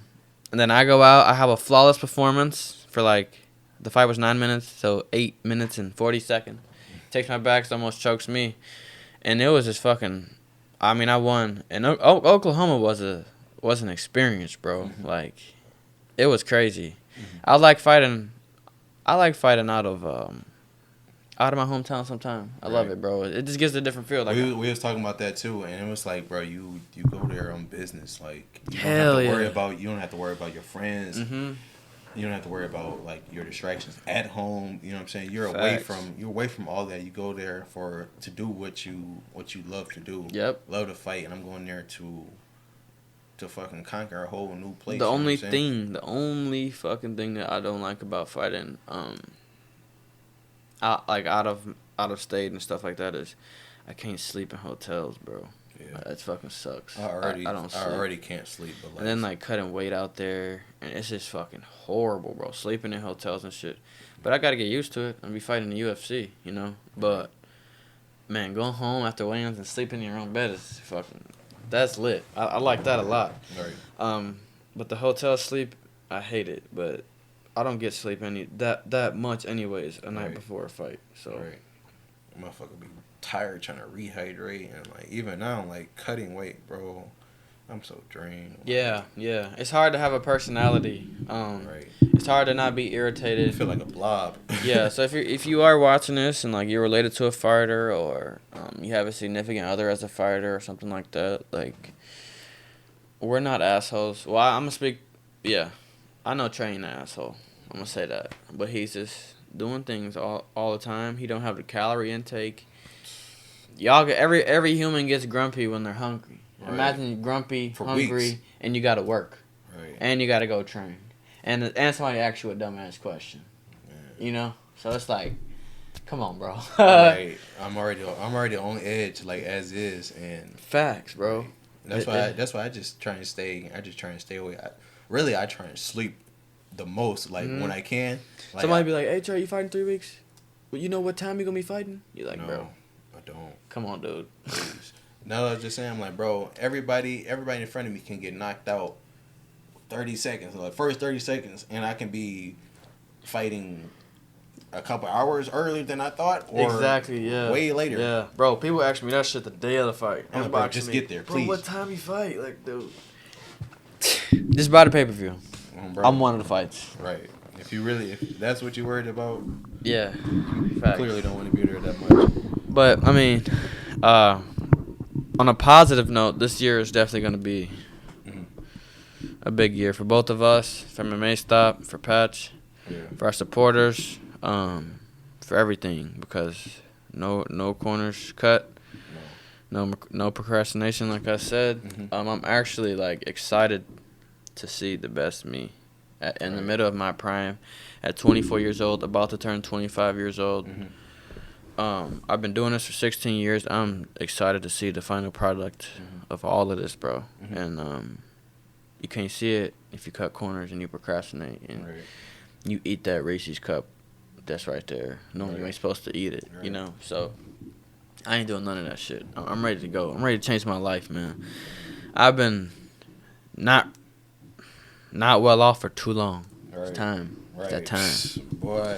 then I go out. I have a flawless performance for the fight was 9 minutes, so 8 minutes and 40 seconds. Takes my back, almost chokes me, and it was just fucking. I mean, I won, and Oklahoma was an experience, bro. Like, it was crazy. I like fighting out of my hometown sometime. I love it, bro. It just gives a different feel. Like we was talking about that too, and it was like, bro, you go there on business. Like, you Hell don't have to worry yeah. about you don't have to worry about your friends. You don't have to worry about like your distractions at home. You know what I'm saying? You're away from all that. You go there to do what you love to do. Yep. Love to fight, and I'm going there to fucking conquer a whole new place. the you know only what I'm saying? the only fucking thing that I don't like about fighting, out of state and stuff like that is, I can't sleep in hotels, bro. Yeah. That fucking sucks. I don't sleep. already can't sleep. But And then cutting weight out there, and it's just fucking horrible, bro. Sleeping in hotels and shit. But I gotta get used to it. I'll be fighting the UFC, you know. But man, going home after weigh-ins and sleeping in your own bed is fucking that's lit. I like that a lot. Right. But the hotel sleep, I hate it. But I don't get sleep that much anyways a night before a fight. So right. Motherfucker be tired trying to rehydrate and like even now like cutting weight, bro. I'm so drained. Yeah. It's hard to have a personality. Right. It's hard to not be irritated. I feel like a blob. Yeah. So if you are watching this and like you're related to a fighter or you have a significant other as a fighter or something like that, like we're not assholes. Well, I'm gonna speak. Yeah, I know Trey's an asshole. I'm gonna say that, but he's just doing things all the time. He don't have the calorie intake. Y'all get every human gets grumpy when they're hungry. Right. Imagine you're grumpy, for hungry, weeks. And you gotta work. Right. And you gotta go train. And somebody asks you a dumbass question. Man. You know? So it's like, come on, bro. Right. I'm already on edge, like as is, and facts, bro. Right. That's why I just try and stay away. I try and sleep the most, like when I can. Like, somebody be like, "Hey, Trey, you fighting 3 weeks? Well, you know what time you gonna be fighting?" You're like, no, bro, I don't. Come on, dude. Please. No, I was just saying, I'm like, bro, everybody in front of me can get knocked out 30 seconds, like first 30 seconds, and I can be fighting a couple hours earlier than I thought, or exactly, yeah, way later. Yeah, bro. People ask me that shit the day of the fight. I'm like, bro, just get there, please. Bro, what time you fight? Like, dude, just buy the pay-per-view. I'm one of the fights. Right. If that's what you're worried about, yeah, you clearly don't want to be there that much. But I mean, on a positive note, this year is definitely going to be a big year for both of us, for MMA Stop, for Patch, for our supporters, for everything, because no corners cut, no procrastination, like I said. I'm actually like excited to see the best me in the middle of my prime, at 24 years old, about to turn 25 years old. I've been doing this for 16 years. I'm excited to see the final product of all of this, bro. And you can't see it if you cut corners and you procrastinate and you eat that Reese's cup that's right there. No, you ain't supposed to eat it, you know? So I ain't doing none of that shit. I'm ready to go. I'm ready to change my life, man. I've been not well off for too long. It's time. It's that time. Boy,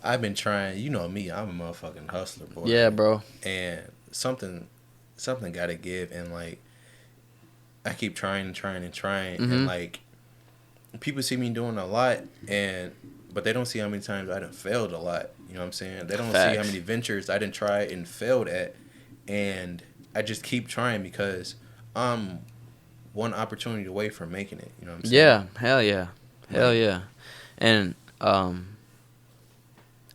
I've been trying. You know me. I'm a motherfucking hustler, boy. Yeah, bro. And something got to give. And like, I keep trying, and like, people see me doing a lot, but they don't see how many times I done failed a lot. You know what I'm saying? They don't see how many ventures I didn't try and failed at, and I just keep trying because I'm one opportunity away from making it. You know what I'm saying? Yeah, hell yeah, and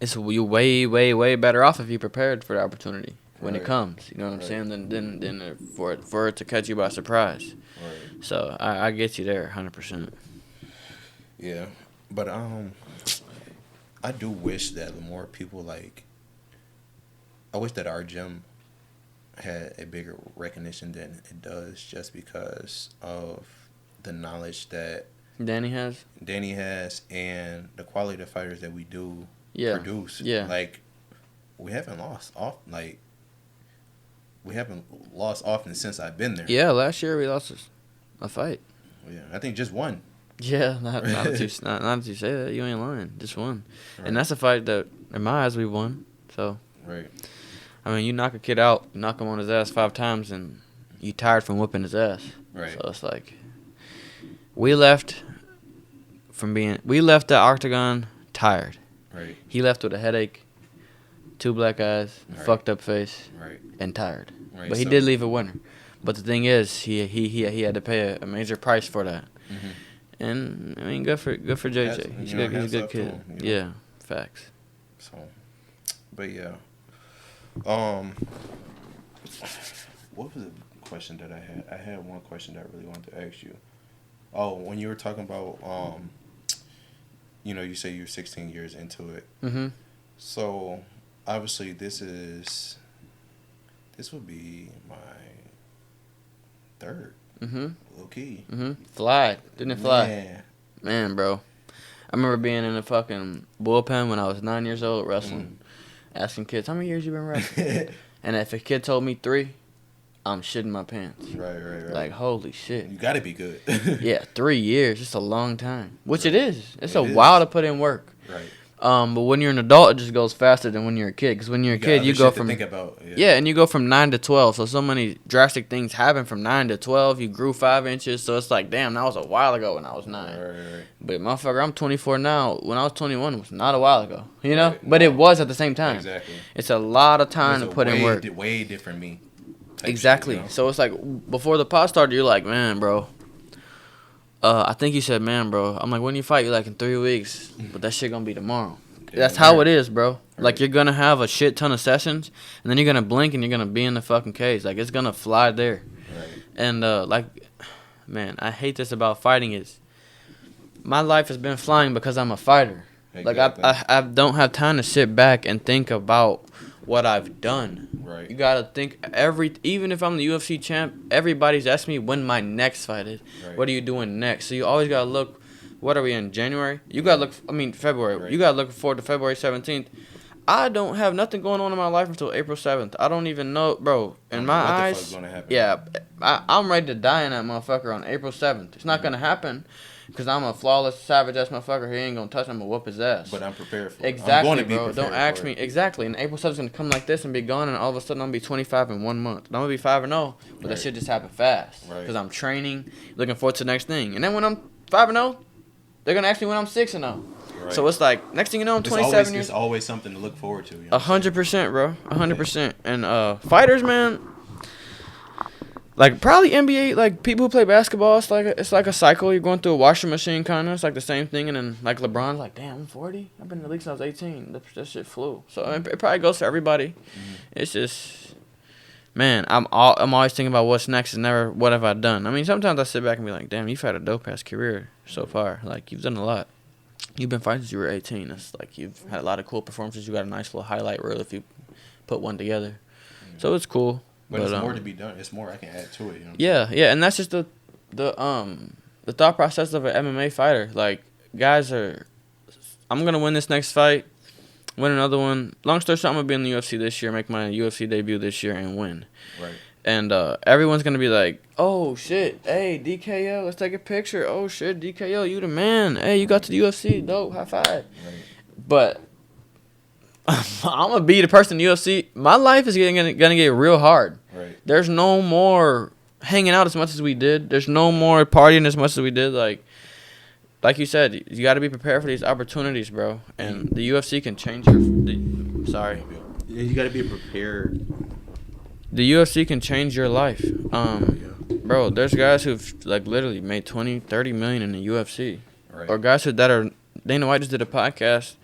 it's you way better off if you prepared for the opportunity when it comes. You know what I'm saying? Than for it to catch you by surprise. Right. So I get you there 100%. Yeah, but I do wish that more people like. I wish that our gym had a bigger recognition than it does, just because of the knowledge that Danny has and the quality of fighters that we do produce. Yeah. Like, we haven't lost often since I've been there. Yeah, last year we lost a fight. Yeah, I think just one. Yeah, not that you say that. You ain't lying. Just one. Right. And that's a fight that, in my eyes, we won. So. Right. I mean, you knock a kid out, knock him on his ass 5 times, and you tired from whipping his ass. Right. So it's like, we left the octagon tired. Right. He left with a headache, 2 black eyes, fucked up face, and tired. Right. But he did leave a winner. But the thing is, he had to pay a major price for that. And I mean, good for JJ. He's a good kid. Him, yeah, facts. So, but yeah. What was the question that I had? I had one question that I really wanted to ask you. Oh, when you were talking about, you say you're 16 years into it. So, obviously, this would be my 3rd. Low key. Fly. Didn't it fly? Man, bro. I remember being in a fucking bullpen when I was 9 years old wrestling. Asking kids, how many years you been wrestling? And if a kid told me 3, I'm shitting my pants. Right. Like, holy shit. You gotta be good. Yeah, 3 years. It's a long time. Which Right. it is. It's It a is. while to put in work. Right. But when you're an adult, it just goes faster than when you're a kid. Because when you're a got kid, other you go shit to from think about. yeah, and you go from 9 to 12. So many drastic things happen from 9 to 12. You grew 5 inches, so it's like, damn, that was a while ago when I was 9. Right. But motherfucker, I'm 24 now. When I was 21, it was not a while ago. You know, Right. but it was at the same time. Exactly. It's a lot of time It to was a put in work. Way different me. type Exactly. shit, you know? So it's like before the pod started, you're like, man, bro. I think you said, man, bro. I'm like, when you fight, you're like in 3 weeks, but that shit gonna be tomorrow. That's how it is, bro. Right. Like, you're gonna have a shit ton of sessions, and then you're gonna blink and you're gonna be in the fucking cage. Like, it's gonna fly there. Right. And like, man, I hate this about fighting is my life has been flying because I'm a fighter. Exactly. Like, I don't have time to sit back and think about what I've done. Right. You gotta think even if I'm the UFC champ, everybody's asking me when my next fight is. Right. What are you doing next? So you always gotta look. What are we in, January? You gotta look. February. Right. You gotta look forward to February 17th. I don't have nothing going on in my life until April 7th. I don't even know, bro. In my what the eyes, fuck's gonna happen. yeah, I'm ready to die in that motherfucker on April 7th. It's not gonna happen, because I'm a flawless, savage ass motherfucker. He ain't gonna touch him. I'm gonna whoop his ass. But I'm prepared for it. I'm Exactly, going to be bro. prepared Don't ask for me. it. Exactly. And April 7th is gonna come like this and be gone, and all of a sudden I'm gonna be 25 in 1 month. And I'm gonna be 5-0, but that Right. shit just happened fast. Right. Because I'm training, looking forward to the next thing. And then when I'm 5-0, they're gonna ask me when I'm 6-0. Right. So it's like, next thing you know, I'm There's 27 years. There's always something to look forward to. You know what I'm 100%, bro. 100%. And fighters, man. Like, probably NBA, like, people who play basketball, it's like a cycle. You're going through a washing machine, kind of. It's like the same thing. And then, like, LeBron's like, damn, I'm 40? I've been in the league since I was 18. That shit flew. So it probably goes for everybody. Mm-hmm. It's just, man, I'm always thinking about what's next and never what have I done. I mean, sometimes I sit back and be like, damn, you've had a dope-ass career so far. Like, you've done a lot. You've been fighting since you were 18. It's like you've had a lot of cool performances. You got a nice little highlight reel if you put one together. So it's cool. But it's more to be done. It's more I can add to it. You know Yeah, and that's just the thought process of an MMA fighter. Like, guys I'm gonna win this next fight, win another one. Long story short, I'm gonna be in the UFC this year, make my UFC debut this year, and win. Right. And everyone's gonna be like, "Oh shit, hey DKO, let's take a picture. Oh shit, DKO, you the man. Hey, you got to the UFC, dope, high five." Right. But I'm gonna be the person in the UFC. My life is gonna get real hard. Right. There's no more hanging out as much as we did. There's no more partying as much as we did. Like you said, you got to be prepared for these opportunities, bro. And the UFC can change sorry. Yeah, you got to be prepared. The UFC can change your life. Bro, there's guys who've like literally made 20, 30 million in the UFC. Right. Or guys that are Dana White just did a podcast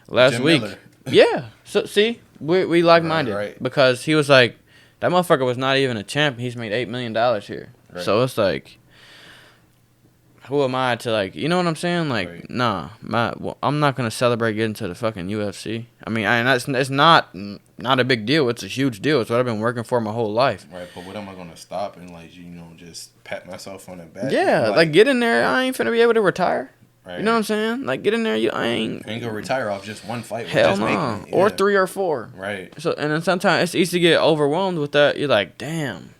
last Jim week. Miller. Yeah. So see, we like-minded Right. because he was like, that motherfucker was not even a champ. He's made $8 million here. Right. So it's like, who am I to, like, you know what I'm saying? Like, Right. nah, I'm not gonna celebrate getting to the fucking UFC. I mean, it's not a big deal. It's a huge deal. It's what I've been working for my whole life. Right, but what am I gonna stop and just pat myself on the back? Yeah, like get in there. I ain't finna be able to retire. Right. You know what I'm saying? Like, get in there. I ain't gonna retire off just one fight. hell just no, making it. or Yeah. 3 or 4. Right. So and then sometimes it's easy to get overwhelmed with that. You're like, damn.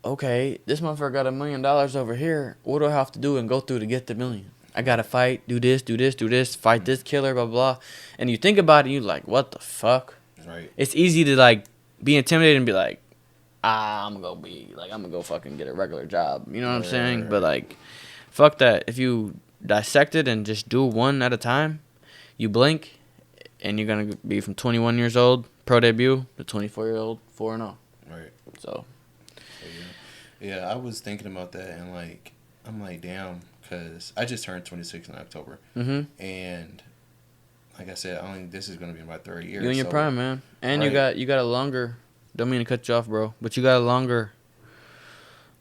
Okay, this motherfucker got $1 million over here. What do I have to do and go through to get the $1 million? I gotta fight, do this, fight this killer, blah blah. And you think about it, you like, what the fuck? Right. It's easy to like be intimidated and be like, I'm gonna go fucking get a regular job. You know what I'm saying? Right. But like, fuck that. If you dissect it and just do one at a time, you blink, and you're gonna be from 21 years old, pro debut, to 24-year-old, 4-0. Right. So. Yeah, I was thinking about that, and I'm like, damn, because I just turned 26 in October, and like I said, this is gonna be my 3rd year. You in your prime, man, and Right. you got a longer. Don't mean to cut you off, bro, but you got a longer.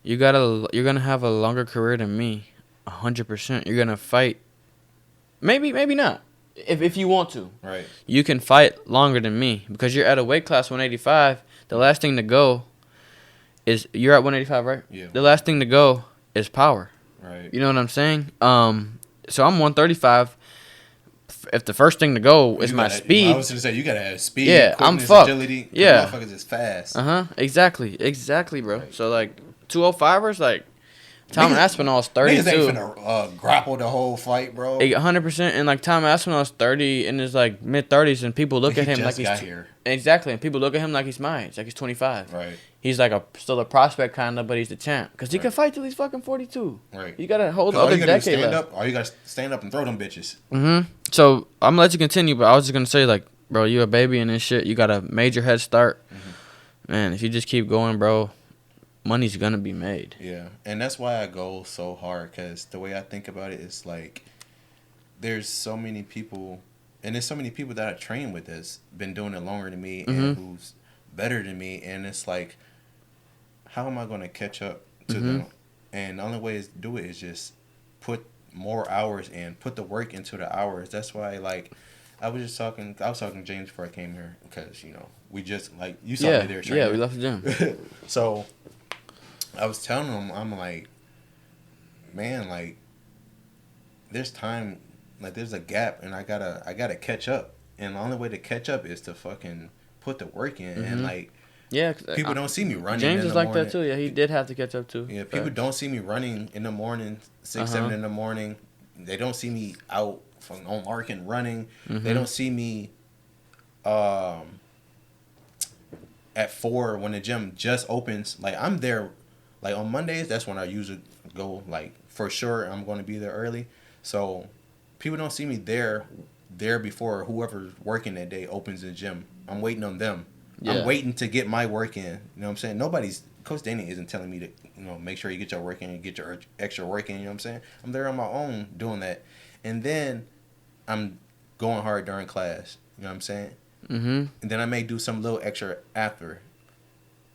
You're gonna have a longer career than me, 100%. You're gonna fight. Maybe not. If you want to, Right. you can fight longer than me because you're at a weight class 185. The last thing to go is you're at 185, right? Yeah. The last thing to go is power. Right. You know what I'm saying? So I'm 135. if the first thing to go is my speed, I was gonna say you gotta have speed. Yeah, I'm fucked. Agility. Yeah, motherfuckers is fast. exactly, bro. Right. So like 205ers, like Tom Aspinall's Niggas 32. ain't finna grapple the whole fight, bro. 100%, and like Tom Aspinall's 30 in his like mid 30s, and people look at him like he's here. Exactly, and people look at him like he's my age, like he's 25. Right. He's like still a prospect kind of, but he's the champ because he can fight till he's fucking 42. Right. You gotta hold the other decade left. All you gotta stand up and throw them bitches. So I'm gonna let you continue, but I was just gonna say like, bro, you a baby in this shit. You got a major head start. Man, if you just keep going, bro, money's gonna be made. Yeah, and that's why I go so hard, because the way I think about it is like, there's so many people, and there's so many people that I train with that's been doing it longer than me and who's better than me, and it's like, how am I gonna catch up to them? And the only way to do it is just put more hours in, put the work into the hours. That's why, like, I was talking to James before I came here, because, you know, we just, like, you saw me there training. Yeah, we left the gym. So I was telling him, I'm like, man, like, there's time, like, there's a gap, and I gotta catch up, and the only way to catch up is to fucking put the work in, and like, yeah, people don't see me running. James in is the like morning. that too. Yeah, he did have to catch up too. Yeah, people don't see me running in the morning, 6-7 in the morning. They don't see me out on Larkin running. They don't see me at 4 when the gym just opens. Like, I'm there, like, on Mondays. That's when I usually go. Like, for sure, I'm going to be there early. So people don't see me there before whoever's working that day opens the gym. I'm waiting on them. Yeah. I'm waiting to get my work in. You know what I'm saying? Coach Danny isn't telling me to, you know, make sure you get your work in and get your extra work in. You know what I'm saying? I'm there on my own doing that. And then I'm going hard during class. You know what I'm saying? And then I may do some little extra after.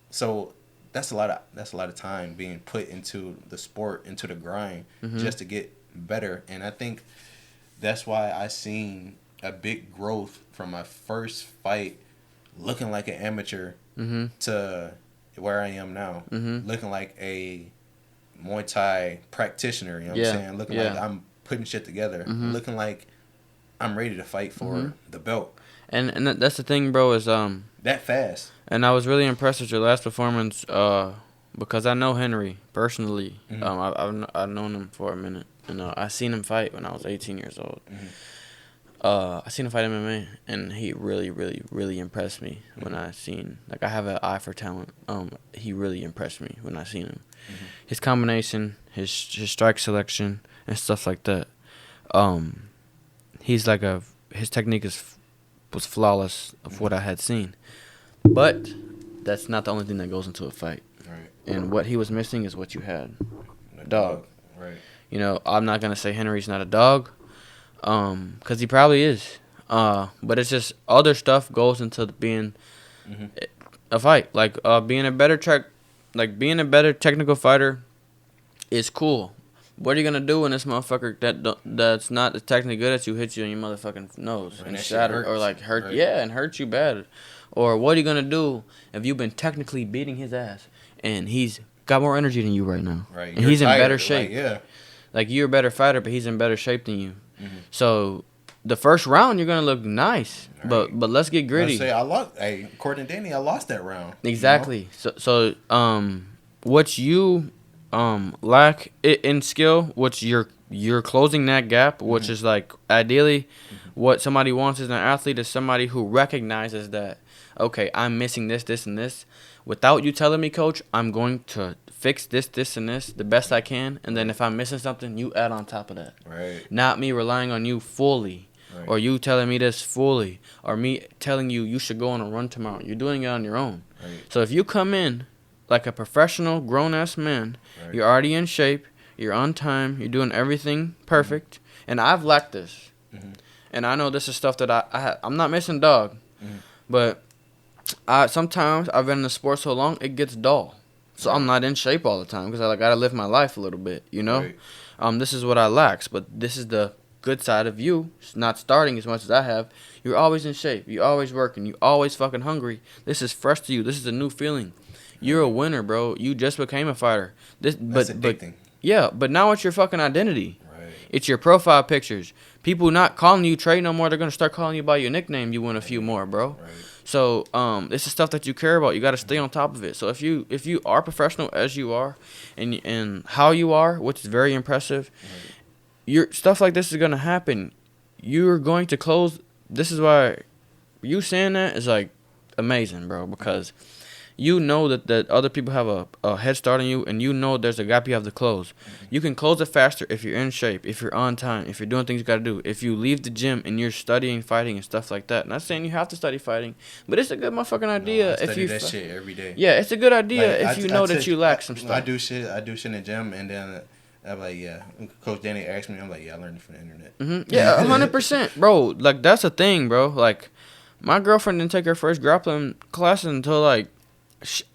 So that's a lot of time being put into the sport, into the grind, just to get better. And I think that's why I seen a big growth from my first fight, looking like an amateur, to where I am now, looking like a Muay Thai practitioner. You know what I'm saying? Looking like I'm putting shit together, looking like I'm ready to fight for the belt. And that's the thing, bro, is that fast. And I was really impressed with your last performance, because I know Henry personally. I've known him for a minute, and I seen him fight when I was 18 years old. I seen him fight MMA, and he really, really, really impressed me when I seen. Like, I have an eye for talent. He really impressed me when I seen him. His combination, his strike selection, and stuff like that. He's like his technique was flawless of what I had seen. But that's not the only thing that goes into a fight. Right. And what he was missing is what you had. A dog. Right. You know, I'm not gonna say Henry's not a dog. Because he probably is. But it's just other stuff goes into being a fight. Like, being a better technical fighter is cool. What are you gonna do when this motherfucker that's not technically good at you hits you in your motherfucking nose and shatter or like hurt? Right. Yeah, and hurt you bad. Or what are you gonna do if you've been technically beating his ass and he's got more energy than you right now? Right. And he's in better shape. Like, like, you're a better fighter, but he's in better shape than you. So the first round you're gonna look nice, right. but let's get gritty. I lost. Hey, according to Danny, I lost that round. Exactly. You know? So what you lack in skill, which you're closing that gap, which is like ideally what somebody wants as an athlete is somebody who recognizes that, okay, I'm missing this, this, and this. Without you telling me, coach, I'm going to fix this, this, and this the best I can. And then if I'm missing something, you add on top of that. Right. Not me relying on you fully, or you telling me this fully, or me telling you should go on a run tomorrow. You're doing it on your own. Right. So if you come in like a professional, grown-ass man, you're already in shape, you're on time, you're doing everything perfect. And I've lacked this. And I know this is stuff that I'm not missing dog. But sometimes I've been in the sport so long, it gets dull. So I'm not in shape all the time because I got to live my life a little bit, you know? Right. This is what I lack. But this is the good side of you, not starting as much as I have. You're always in shape. You're always working. You're always fucking hungry. This is fresh to you. This is a new feeling. You're a winner, bro. You just became a fighter. That's addicting. Yeah, but now it's your fucking identity. Right. It's your profile pictures. People not calling you Trey no more. They're gonna start calling you by your nickname. You win a few more, bro. Right. So it's the stuff that you care about. You got to stay on top of it. So if you are professional as you are, and how you are, which is very impressive, your stuff like this is gonna happen. You're going to close. This is why you saying that is like amazing, bro, because you know that other people have a head start on you, and you know there's a gap you have to close. You can close it faster if you're in shape, if you're on time, if you're doing things you got to do. If you leave the gym and you're studying fighting and stuff like that. Not saying you have to study fighting, but it's a good motherfucking idea. No, I study that shit every day. Yeah, it's a good idea if you know that you lack some stuff. I do shit in the gym, and then I'm like, yeah. Coach Danny asked me, I'm like, yeah, I learned it from the internet. Mm-hmm. Yeah, 100%, bro. Like, that's a thing, bro. Like, my girlfriend didn't take her first grappling class until like.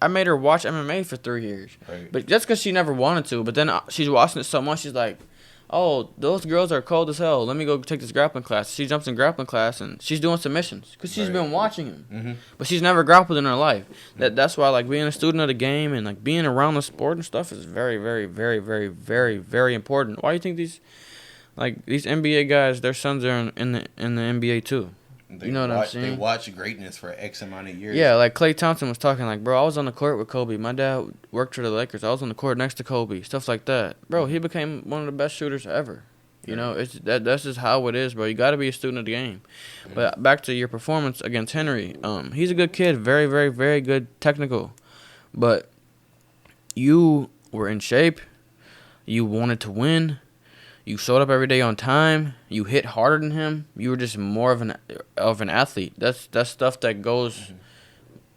I made her watch MMA for 3 years. Right. But just because she never wanted to. But then she's watching it so much, she's like, oh, those girls are cold as hell. Let me go take this grappling class. She jumps in grappling class, and she's doing submissions because she's been watching him. Mm-hmm. But she's never grappled in her life. That's why, like, being a student of the game and, like, being around the sport and stuff is very, very, very, very, very, very important. Why do you think these NBA guys, their sons are in the NBA too? You know what I'm saying? They watch greatness for X amount of years. Yeah, like Klay Thompson was talking, like, bro, I was on the court with Kobe. My dad worked for the Lakers. I was on the court next to Kobe. Stuff like that. Bro, he became one of the best shooters ever. You know, that's just how it is, bro. You got to be a student of the game. Mm-hmm. But back to your performance against Henry. He's a good kid. Very, very, very good technical. But you were in shape. You wanted to win. You showed up every day on time. You hit harder than him. You were just more of an athlete. That's stuff that goes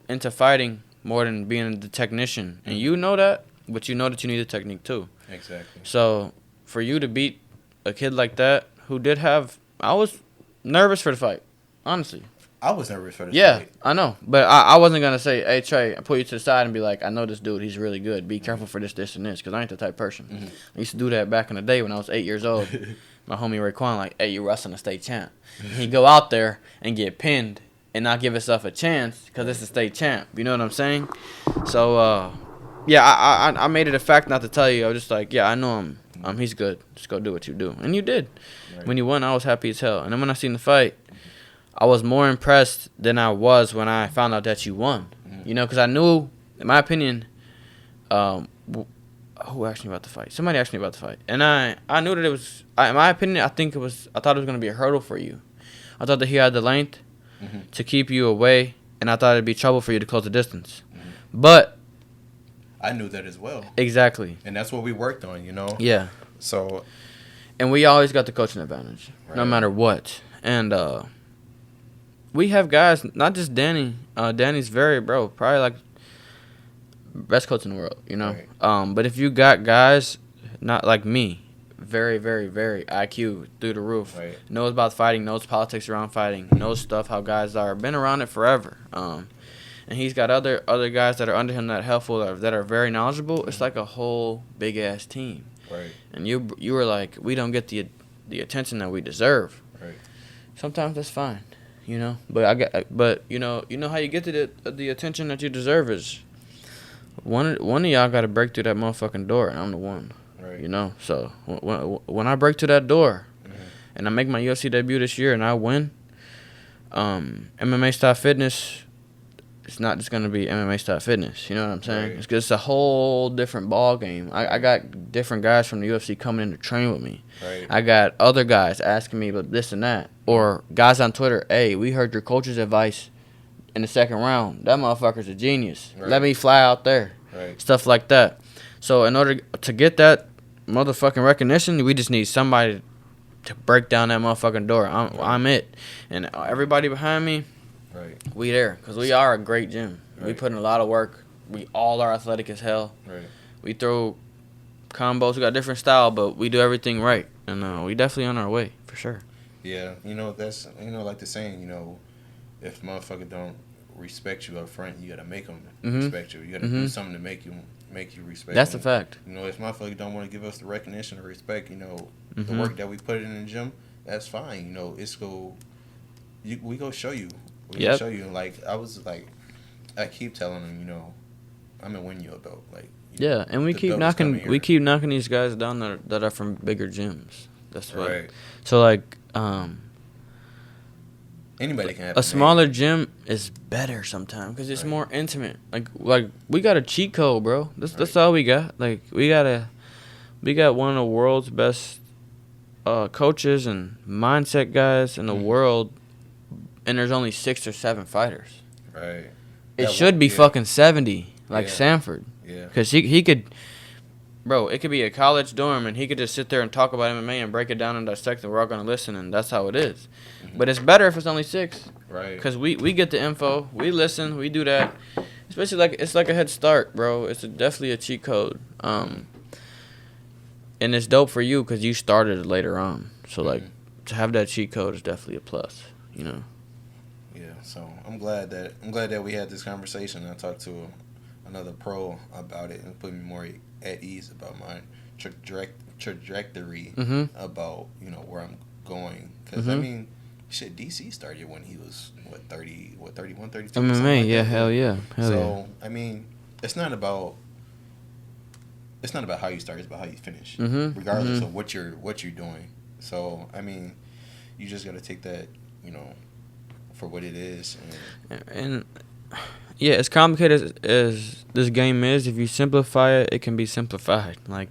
into fighting more than being the technician. And you know that, but you know that you need the technique too. Exactly. So for you to beat a kid like that who did have, I was nervous for the fight, honestly. I was nervous for the fight. Yeah, I know. But I wasn't going to say, hey, Trey, I put you to the side and be like, I know this dude. He's really good. Be careful for this, and this, because I ain't the type of person. Mm-hmm. I used to do that back in the day when I was 8 years old. My homie Raekwon, like, hey, you wrestling a state champ. He'd go out there and get pinned and not give himself a chance because it's a state champ. You know what I'm saying? So, yeah, I made it a fact not to tell you. I was just like, yeah, I know him. He's good. Just go do what you do. And you did. Right. When you won, I was happy as hell. And then when I seen the fight, I was more impressed than I was when I found out that you won. Mm-hmm. You know, because I knew, in my opinion, who asked me about the fight? Somebody asked me about the fight. And I knew that it was, in my opinion, I thought it was going to be a hurdle for you. I thought that he had the length to keep you away, and I thought it'd be trouble for you to close the distance. Mm-hmm. But I knew that as well. Exactly. And that's what we worked on, you know? Yeah. So. And we always got the coaching advantage, no matter what. And, we have guys, not just Danny. Danny's probably like best coach in the world, you know. Right. But if you got guys not like me, very, very, very IQ through the roof, knows about fighting, knows politics around fighting, knows stuff how guys are, been around it forever. And he's got other guys that are under him that are helpful, that are very knowledgeable. It's like a whole big ass team. Right. And you were like, we don't get the attention that we deserve. Right. Sometimes that's fine. You know, but you know how you get to the attention that you deserve is one of y'all got to break through that motherfucking door, and I'm the one. Right. You know, so when I break through that door, and I make my UFC debut this year, and I win, MMA style fitness, it's not just gonna be MMA style fitness. You know what I'm saying? Right. It's a whole different ball game. I got different guys from the UFC coming in to train with me. Right. I got other guys asking me about this and that. Or guys on Twitter, hey, we heard your coach's advice in the second round. That motherfucker's a genius. Right. Let me fly out there. Right. Stuff like that. So in order to get that motherfucking recognition, we just need somebody to break down that motherfucking door. I'm it. And everybody behind me, we there. Because we are a great gym. Right. We put in a lot of work. We all are athletic as hell. Right. We throw combos. We got different style, but we do everything right. And we definitely on our way, for sure. Yeah, that's like the saying, if motherfucker don't respect you up front, you gotta make them respect you. You gotta do something to make you respect. That's a fact. If motherfucker don't want to give us the recognition or respect, the work that we put in the gym, that's fine. We go show you. We go show you. Like I keep telling them, I'm gonna win you a belt. Like and we keep knocking these guys down that are from bigger gyms. That's what. Right. So like Anybody can have a smaller gym is better sometimes because it's more intimate. Like we got a cheat code, bro. That's all we got. Like we got one of the world's best coaches and mindset guys in the world, and there's only 6 or 7 fighters. Right. It should be fucking 70, like Sanford. Yeah. Because he could, bro, it could be a college dorm, and he could just sit there and talk about MMA and break it down and dissect, and we're all going to listen, and that's how it is. But it's better if it's only 6. Right. Because we get the info, we listen, we do that. Especially, like, it's like a head start, bro. It's definitely a cheat code. And it's dope for you because you started it later on. So, like, to have that cheat code is definitely a plus, you know? Yeah, so I'm glad that we had this conversation. I talked to another pro about it and put me more at ease about my trajectory about, you know, where I'm going. Because, I mean, shit, DC started when he was, 31, 32? MMA, yeah, like hell yeah. So, I mean, it's not about how you start, it's about how you finish, regardless of what you're doing. So, I mean, you just got to take that, you know, for what it is. And yeah, as complicated as this game is, if you simplify it, it can be simplified. Like,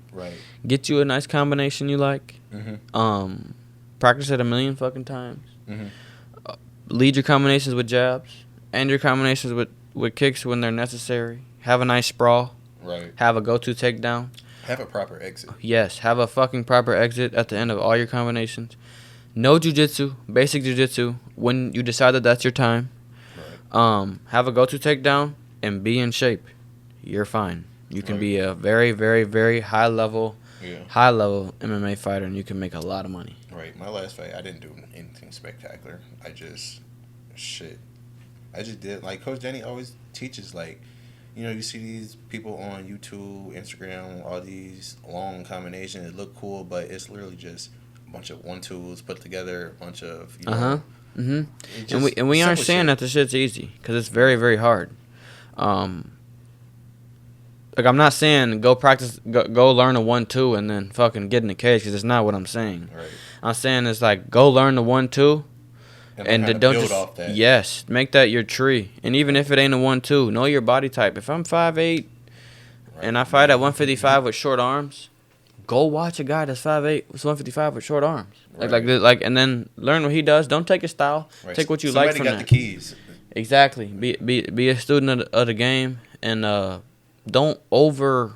get you a nice combination you like. Practice it 1,000,000 fucking times. Lead your combinations with jabs, and your combinations with kicks when they're necessary. Have a nice sprawl. Right. Have a go-to takedown. Have a proper exit. Yes, have a fucking proper exit at the end of all your combinations. No jiu-jitsu, basic jiu-jitsu, when you decide that that's your time. Right. Have a go-to takedown and be in shape. You're fine. You can be a very, very, very high-level MMA fighter, and you can make a lot of money. Right. My last fight, I didn't do anything spectacular. I just did. Like, Coach Danny always teaches, like, you know, you see these people on YouTube, Instagram, all these long combinations. It look cool, but it's literally just a bunch of 1-2s put together, a bunch of, you know. And we aren't saying that the shit's easy, because it's very, very hard. Like, I'm not saying go practice, go learn a 1-2 and then fucking get in the cage, because it's not what I'm saying. Right. I'm saying it's like, go learn the 1-2. And don't just off that. Yes, make that your tree. And even if it ain't a 1-2, know your body type. If I'm 5'8", and I fight at 155 with short arms, go watch a guy that's 5'8", with 155 with short arms. Like, and then learn what he does. Don't take his style. Right. Take what you like from that. Somebody got the keys. Exactly. Be a student of the game, and don't over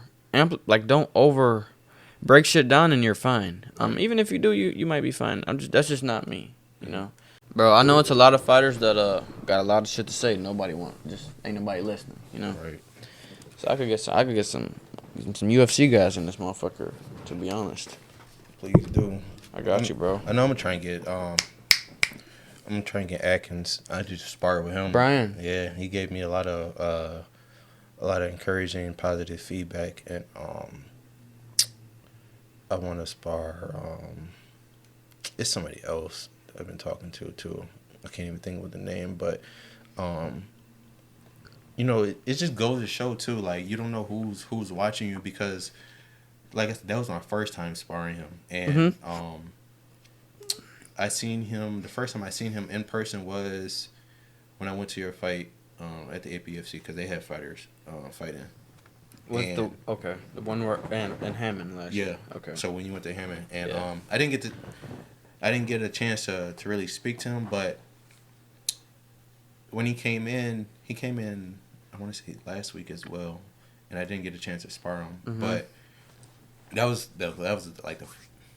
break shit down, and you're fine. Even if you do, you might be fine. That's just not me, you know. Bro, I know it's a lot of fighters that got a lot of shit to say. Nobody just ain't nobody listening, you know. Right. So I could get some UFC guys in this motherfucker. To be honest. Please do. I got you, bro. I know I'm gonna try and get Atkins. I just sparred with him. Brian. Yeah, he gave me a lot of encouraging, positive feedback, and I want to spar. It's somebody else I've been talking to too. I can't even think of the name, but you know, it just goes to show too, like, you don't know who's watching you, because like I said, that was my first time sparring him, and I seen him, the first time I seen him in person was when I went to your fight at the APFC, because they had fighters fighting. The one where in Hammond last year. Yeah. Okay. So when you went to Hammond, and I didn't get a chance to really speak to him, but when he came in, I want to say last week as well, and I didn't get a chance to spar him, but that was like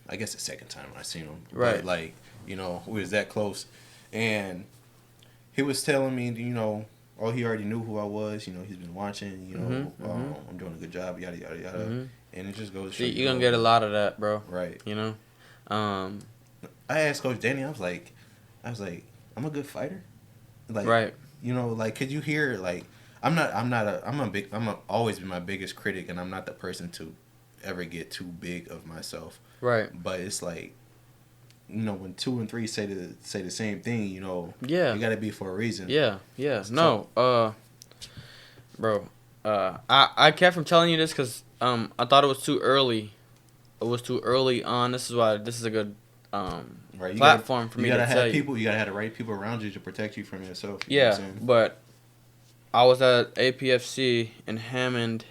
I guess the second time I seen him. Right. But, like, you know, we was that close, and he was telling me, you know, he already knew who I was. You know, he's been watching. You know, I'm doing a good job. Yada yada yada. And it just goes to show you're gonna get a lot of that, bro. Right. You know. I asked Coach Danny. I was like, I'm a good fighter. Like, right. You know, like, could you hear, like, I'm always been my biggest critic, and I'm not the person to ever get too big of myself. Right. But it's like, you know, when 2 and 3 say the same thing, you know, yeah, you got to be for a reason. Yeah. No, bro, I kept from telling you this because I thought it was too early it was too early on. This is why this is a good Right. platform for me to gotta tell have you. people. You gotta have the right people around you to protect you from yourself. You know Yeah, what I'm saying? but I was at APFC in Hammond.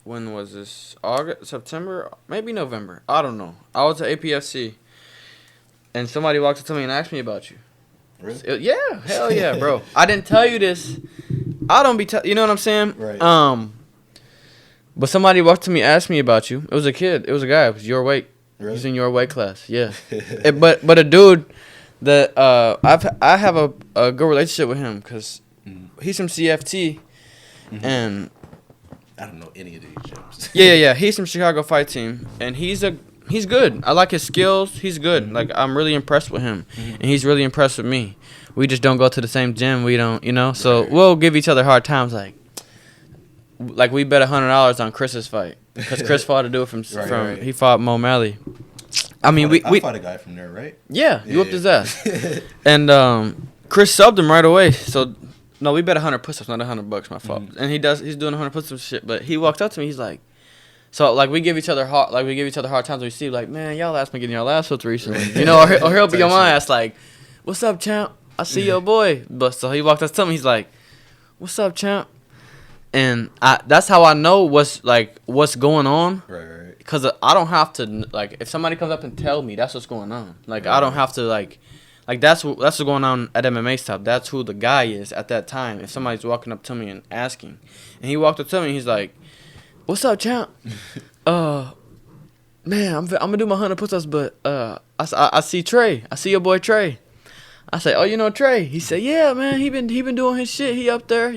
When was this? August, September, maybe November. I don't know. I was at APFC, and somebody walked up to me and asked me about you. Really? Yeah, hell yeah, bro. I didn't tell you this. I don't be you know what I'm saying? Right. But somebody walked to me, asked me about you. It was a kid. It was a guy. It was your weight. Really? He's in your weight class. Yeah. But a dude that I have a good relationship with him because he's from CFT, and I don't know any of these gyms. yeah. He's from Chicago Fight Team, and he's good. I like his skills. He's good. Like I'm really impressed with him, and he's really impressed with me. We just don't go to the same gym. We don't, So we'll give each other hard times. Like we bet $100 on Chris's fight because Chris fought a dude from he fought Mo Malley. I mean, we fought a guy from there, right? Yeah, you whooped his ass, and Chris subbed him right away. So no, we bet 100 push-ups, not $100. My fault. And he's doing 100 push-ups shit. But he walked up to me. He's like, so like we give each other hard times. When we see like, man, y'all ass been getting y'all ass whipped recently, or he'll be on my ass like, what's up, champ? I see your boy. But so he walked up to me. He's like, what's up, champ? And that's how I know what's going on. Right. Because I don't have to, like, if somebody comes up and tell me, that's what's going on. Like, I don't have to, like that's what's going on at MMA stuff. That's who the guy is at that time. If somebody's walking up to me and asking. And he walked up to me and he's like, what's up, champ? Man, I'm going to do my 100 push-ups, but I see Trey. I see your boy Trey. I say, oh, you know Trey? He said, yeah, man, he been doing his shit. He up there,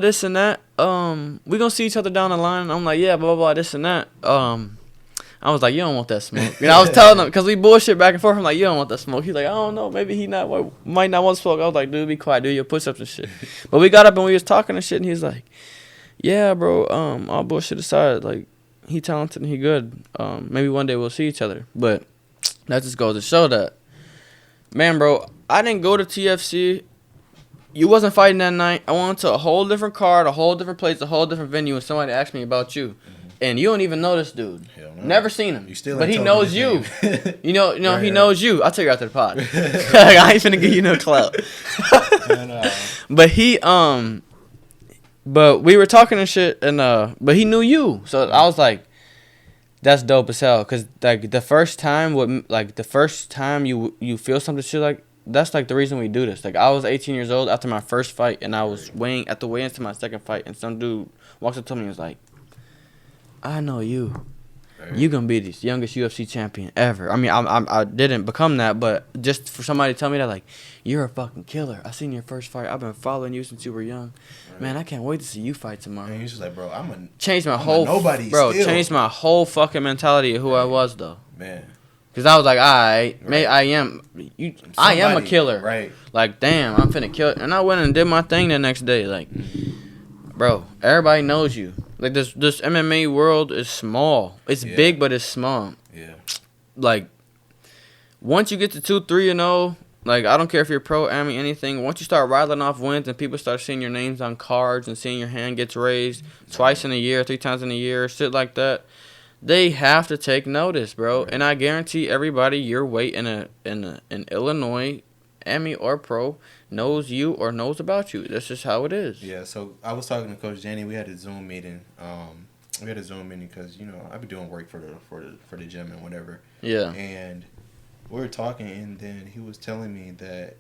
this and that. We gonna see each other down the line. I'm like, yeah, blah, blah, blah, this and that. I was like, you don't want that smoke. I was telling him, because we bullshit back and forth. I'm like, you don't want that smoke. He's like, I don't know. Maybe he might not want smoke. I was like, dude, be quiet. Do your push-ups and shit. But we got up and we was talking and shit, and he was like, yeah, bro, all bullshit aside, like, he talented and he good. Maybe one day we'll see each other. But that just goes to show that, man, bro, I didn't go to TFC. You wasn't fighting that night. I went to a whole different card, a whole different place, a whole different venue, and somebody asked me about you. And you don't even know this dude. Hell no. Never seen him. But he told knows me you. his He Right. knows you. I'll tell you after the pod. I ain't finna give you no clout. But but we were talking and shit, and but he knew you. So I was like, that's dope as hell. Cause like the first time you feel something shit like, that's like the reason we do this. Like I was 18 years old after my first fight, and I was weighing at the weigh-ins to my second fight, and some dude walks up to me and was like, I know you. You gonna be the youngest UFC champion ever. I mean, I didn't become that, but just for somebody to tell me that, like, you're a fucking killer. I seen your first fight. I've been following you since you were young. Right. Man, I can't wait to see you fight tomorrow. And he's just like, bro, changed my whole fucking mentality of who I was though. Man. Cause I was like, I am a killer. Right. Like, damn, I'm finna kill it. And I went and did my thing the next day. Like, bro, everybody knows you. Like, this MMA world is small. It's big, but it's small. Yeah. Like, once you get to 2-3-0, like, I don't care if you're pro, ami, anything. Once you start rattling off wins and people start seeing your names on cards and seeing your hand gets raised twice in a year, 3 times in a year, shit like that, they have to take notice, bro. Right. And I guarantee everybody your weight in Illinois, ami or pro, knows you or knows about you. That's just how it is. Yeah, so I was talking to Coach Danny. We had a Zoom meeting. Because, I be doing work for the gym and whatever. Yeah. And we were talking, and then he was telling me that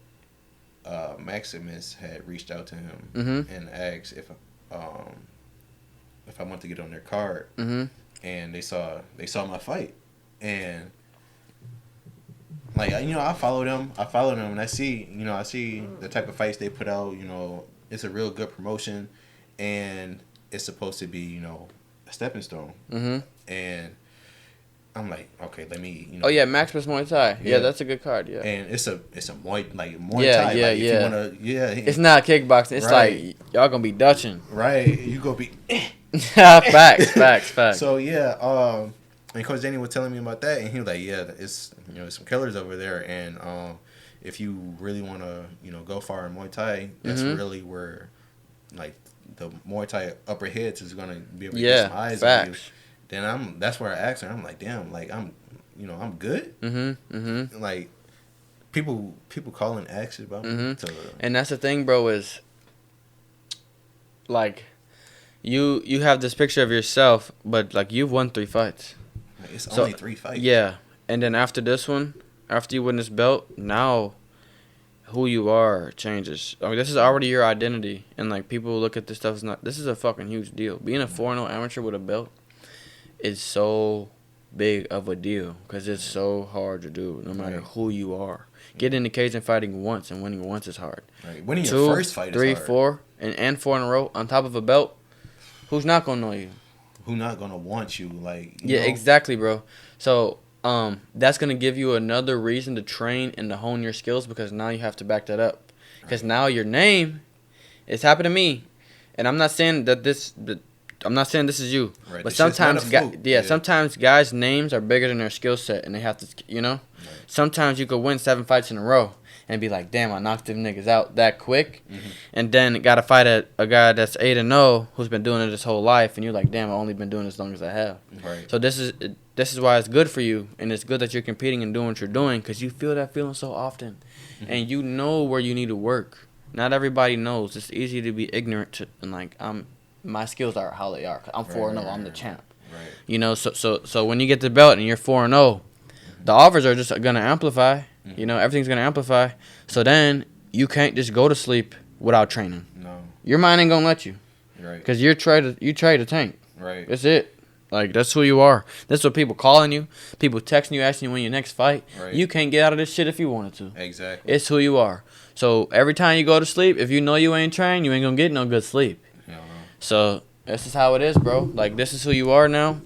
Maximus had reached out to him and asked if I want to get on their card. And they saw my fight, and like, I follow them, and I see the type of fights they put out. It's a real good promotion, and it's supposed to be a stepping stone. And I'm like, okay, let me. Oh yeah, Maximus Muay Thai. Yeah, that's a good card. Yeah. And it's a Muay Thai. Yeah. If you wanna, It's not kickboxing. It's like y'all gonna be Dutching. Right. You gonna be. Facts. So yeah, and Coach Danny was telling me about that, and he was like, yeah, it's some killers over there, and if you really want to go far in Muay Thai, that's really where like the Muay Thai upper heads is gonna be able to get some eyes on you. then that's where I asked her. I'm like, damn, like I'm good. Like people call and ask about me. To, And that's the thing, bro. Is like you have this picture of yourself, but like you've won 3 fights. it's only 3 fights. Yeah, and then after this one, after you win this belt, now who you are changes. I mean, this is already your identity, and like people look at this stuff as not. This is a fucking huge deal. Being a 4-0 amateur with a belt is so big of a deal because it's so hard to do, no matter who you are. Getting in the cage and fighting once and winning once is hard. Right. Winning 2, your first fight 3, is hard. 4, and 4 in a row on top of a belt. Who's not gonna know you? Who not gonna want you? Like yeah, exactly, bro. So that's gonna give you another reason to train and to hone your skills because now you have to back that up. Because now your name, it's happened to me, and I'm not saying that I'm not saying this is you, right. but This sometimes, yeah, sometimes guys' names are bigger than their skill set, and they have to, Right. Sometimes you could win 7 fights in a row and be like, damn, I knocked them niggas out that quick, and then got to fight a guy that's 8-0 who's been doing it his whole life, and you're like, damn, I've only been doing it as long as I have. Right. So this is why it's good for you, and it's good that you're competing and doing what you're doing because you feel that feeling so often, and you know where you need to work. Not everybody knows. It's easy to be ignorant to, and like my skills are how they are. I'm 4-0. I'm the champ. Right. So when you get the belt and you're 4-0, the offers are just gonna amplify. Everything's gonna amplify. So then you can't just go to sleep without training. No. Your mind ain't gonna let you. Right. Cause you trade a tank. Right. That's it. Like that's who you are. That's what people calling you, people texting you, asking you when your next fight. Right. You can't get out of this shit if you wanted to. Exactly. It's who you are. So every time you go to sleep, if you know you ain't trained, you ain't gonna get no good sleep. Hell no. So this is how it is, bro. Like this is who you are now.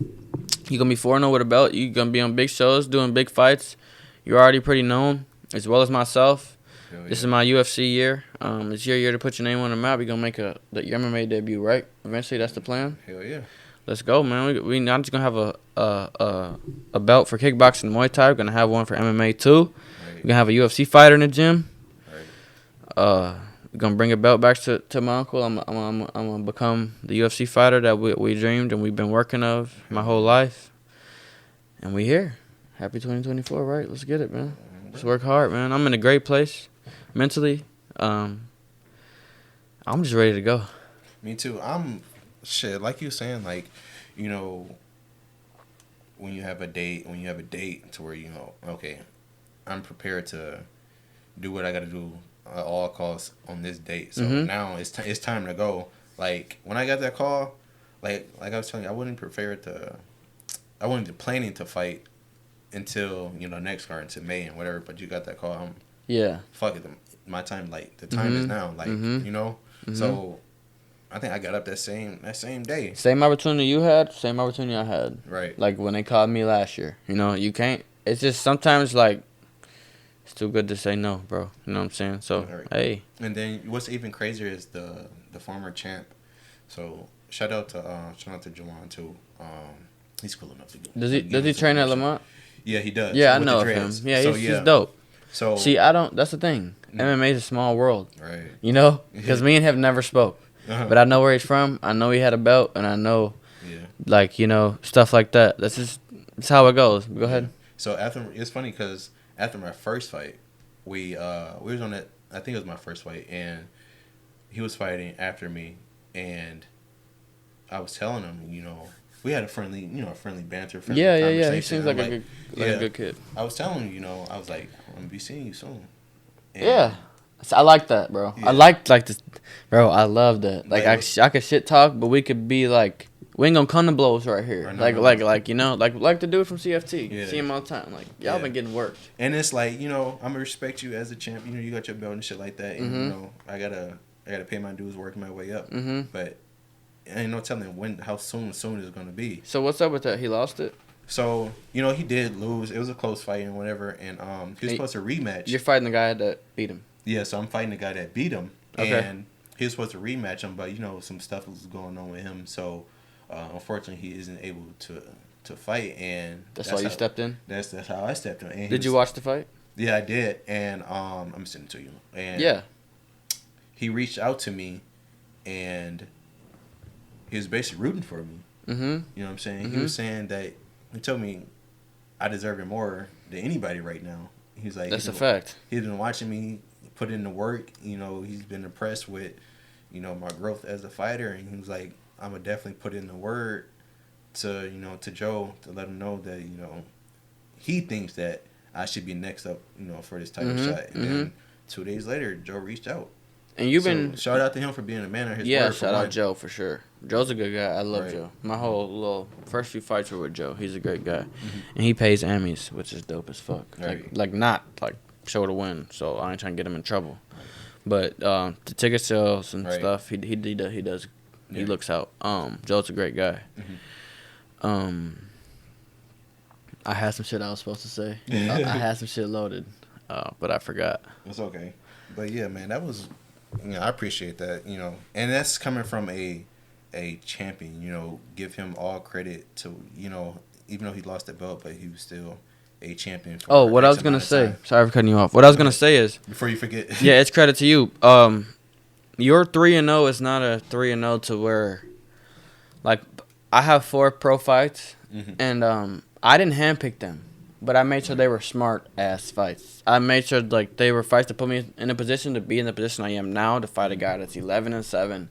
You gonna be 4-0 with a belt. You gonna be on big shows, doing big fights. You're already pretty known, as well as myself. Hell This yeah. is my UFC year. It's your year to put your name on the map. You're gonna make your MMA debut, right? Eventually, that's the plan. Hell yeah. Let's go, man. We not just gonna have a belt for kickboxing and Muay Thai. We're gonna have one for MMA too. Right. We're gonna have a UFC fighter in the gym. Right. We're gonna bring a belt back to my uncle. I'm gonna become the UFC fighter that we dreamed and we've been working of my whole life. And we here. Happy 2024, right? Let's get it, man. Let's work hard, man. I'm in a great place mentally. I'm just ready to go. Me too. Like you were saying, like, when you have a date to where, okay, I'm prepared to do what I got to do at all costs on this date. So now it's time to go. Like, when I got that call, like I was telling you, I wasn't planning to fight until, next card, until May and whatever, but you got that call. Fuck it. My time, like, the time is now, like, So I think I got up that same day. Same opportunity you had, same opportunity I had. Right. Like when they called me last year. You can't. It's just sometimes like it's too good to say no, bro. You know what I'm saying? So Right. hey. And then what's even crazier is the former champ. So shout out to Juwan too. He's cool enough to do. Does he train at Lamont? Yeah, he does. Yeah, I with know the of him. dreads. Yeah, So, he's dope. So see, I don't. That's the thing. MMA is a small world. Right. Because me and him never spoke. But I know where he's from. I know he had a belt, and I know, like stuff like that. That's how it goes. Go ahead. So it's funny because after my first fight, we was on it. I think it was my first fight, and he was fighting after me, and I was telling him, we had a friendly banter, friendly conversation. Yeah. He seems like a good kid. I was telling him, I was like, I'm gonna be seeing you soon. And yeah. So I like that, bro. Yeah. I like this, bro. I love that. Like Like, I could shit talk, but we could be like, we ain't gonna come to blows right here. Right, like no. like the dude from CFT. Yeah. See him all the time. Like y'all been getting worked. And it's like, I'm gonna respect you as a champ. You got your belt and shit like that. And I gotta pay my dues, working my way up. But I ain't no telling how soon it's gonna be. So what's up with that? He lost it. So he did lose. It was a close fight and whatever. And he was supposed to rematch. You're fighting the guy that beat him. Yeah, so I'm fighting the guy that beat him. Okay. And he was supposed to rematch him, but some stuff was going on with him. So unfortunately, he isn't able to fight. And that's why you stepped in. That's how I stepped in. And did you watch the fight? Yeah, I did. And I'm sending it to you. And yeah, he reached out to me, and he was basically rooting for me. Mm-hmm. You know what I'm saying? Mm-hmm. He was saying that he told me I deserve it more than anybody right now. He's like, That's a fact. He's been watching me put in the work. You know, he's been impressed with, you know, my growth as a fighter, and he was like, I'm gonna definitely put in the word to, you know, to Joe to let him know that, you know, he thinks that I should be next up, you know, for this title shot. And then 2 days later, Joe reached out. And you've So, been shout out to him for being a man of his yeah. word. Shout out Joe for sure. Joe's a good guy. I love Right. Joe. My whole little first few fights were with Joe. He's a great guy, and he pays Emmys, which is dope as fuck. Right. Like not like show to win. So I ain't trying to get him in trouble. But the ticket sales and Right. stuff, he does. He Yeah. looks out. Joe's a great guy. I had some shit I was supposed to say. I had some shit loaded, but I forgot. It's okay. But yeah, man, that was, you know, I appreciate that, you know, and that's coming from a champion, you know, give him all credit to, you know, even though he lost the belt, but he was still a champion. For Oh, what I X was gonna amount of say. time. Sorry for cutting you off. What I was gonna say is, Before you forget. yeah, it's credit to you. Your 3-0 is not a 3-0 to where, like, I have 4 pro fights, and I didn't handpick them, but I made sure they were smart ass fights. I made sure like they were fights to put me in a position to be in the position I am now to fight a guy that's 11-7,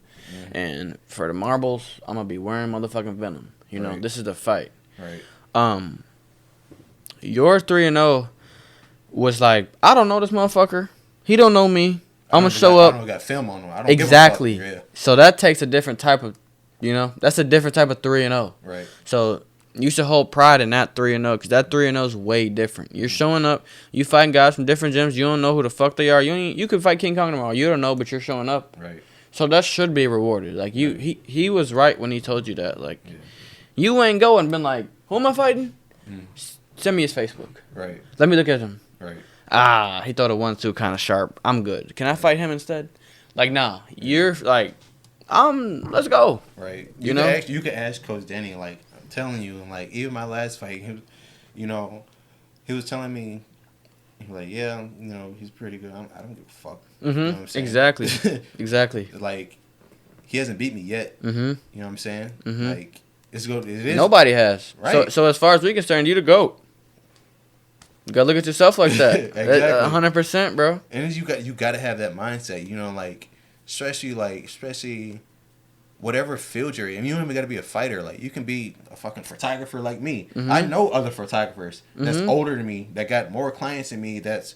and for the marbles, I'm gonna be wearing motherfucking Venom. You know, Right. this is the fight. Right. Your 3-0 was like, I don't know this motherfucker. He don't know me. I'm gonna show up. I don't got film on him. I don't Exactly. Give a fuck. So that takes a different type of, you know, that's a different type of 3-0. Yeah. Right. So you should hold pride in that 3-0 because that 3-0 is way different. You're showing up, you fighting guys from different gyms. You don't know who the fuck they are. You could fight King Kong tomorrow. You don't know, but you're showing up. Right. So that should be rewarded. Like he was right when he told you that. Like you ain't go and been like, who am I fighting? Send me his Facebook. Right. Let me look at him. Right. He thought it 1-2 kind of sharp. I'm good. Can I fight him instead? Like, nah. You're like, let's go. Right. You know? You could ask Coach Danny, like, I'm telling you, like, even my last fight, he was, you know, he was telling me, he was like, yeah, you know, he's pretty good. I don't give a fuck. You know what I'm saying? Exactly. Exactly. Like, he hasn't beat me yet. You know what I'm saying? Like, it is. Nobody has. Right. So as far as we're concerned, you the GOAT. You gotta look at yourself like that. Exactly. 100%, bro. And you got to have that mindset, you know, like, especially whatever field you're in. You don't even got to be a fighter. Like, you can be a fucking photographer like me. I know other photographers that's older than me, that got more clients than me, that's,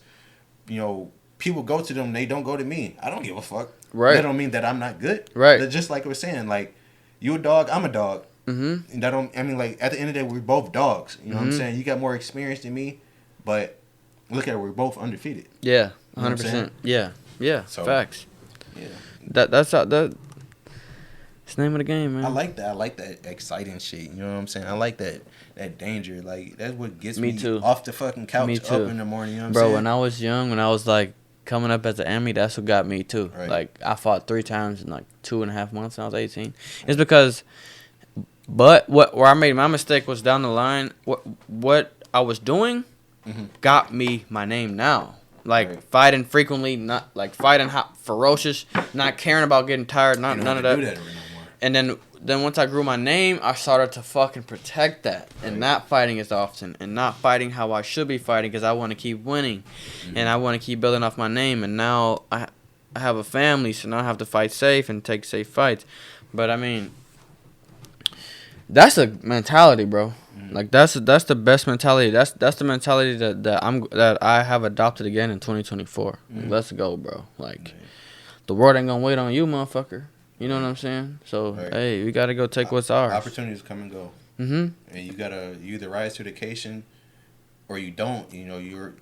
you know, people go to them, they don't go to me. I don't give a fuck. Right. That don't mean that I'm not good. Right. But just like I was saying, like, you a dog, I'm a dog. And that don't, I mean, like, at the end of the day, we're both dogs. You know what I'm saying? You got more experience than me, but look at it, we're both undefeated. Yeah, You know what I'm 100%. saying? Yeah. So- Facts. Yeah. That's it's the name of the game, man. I like that. I like that exciting shit. You know what I'm saying? I like that danger. Like, that's what gets Me me too. off the fucking couch Me too. up in the morning. You know what I'm Bro, saying? when I was young, when I was like coming up as an Emmy, that's what got me too. Right. Like I fought 3 times in like 2.5 months when I was 18. It's because, but where I made my mistake was down the line. What I was doing got me my name now. Like Right. fighting frequently, not like fighting hot, ferocious, not caring about getting tired, not You don't none of have that. to do that no more. And then once I grew my name, I started to fucking protect that and not fighting as often and not fighting how I should be fighting because I want to keep winning and I want to keep building off my name. And now I have a family, so now I have to fight safe and take safe fights. But I mean, that's a mentality, bro. Like that's the best mentality. That's the mentality that I have adopted again in 2024. Like, let's go, bro. Like the world ain't gonna wait on you, motherfucker. You know what I'm saying? So Right. hey, we gotta go take what's ours. Opportunities come and go. And you either rise to the occasion or you don't. You know, you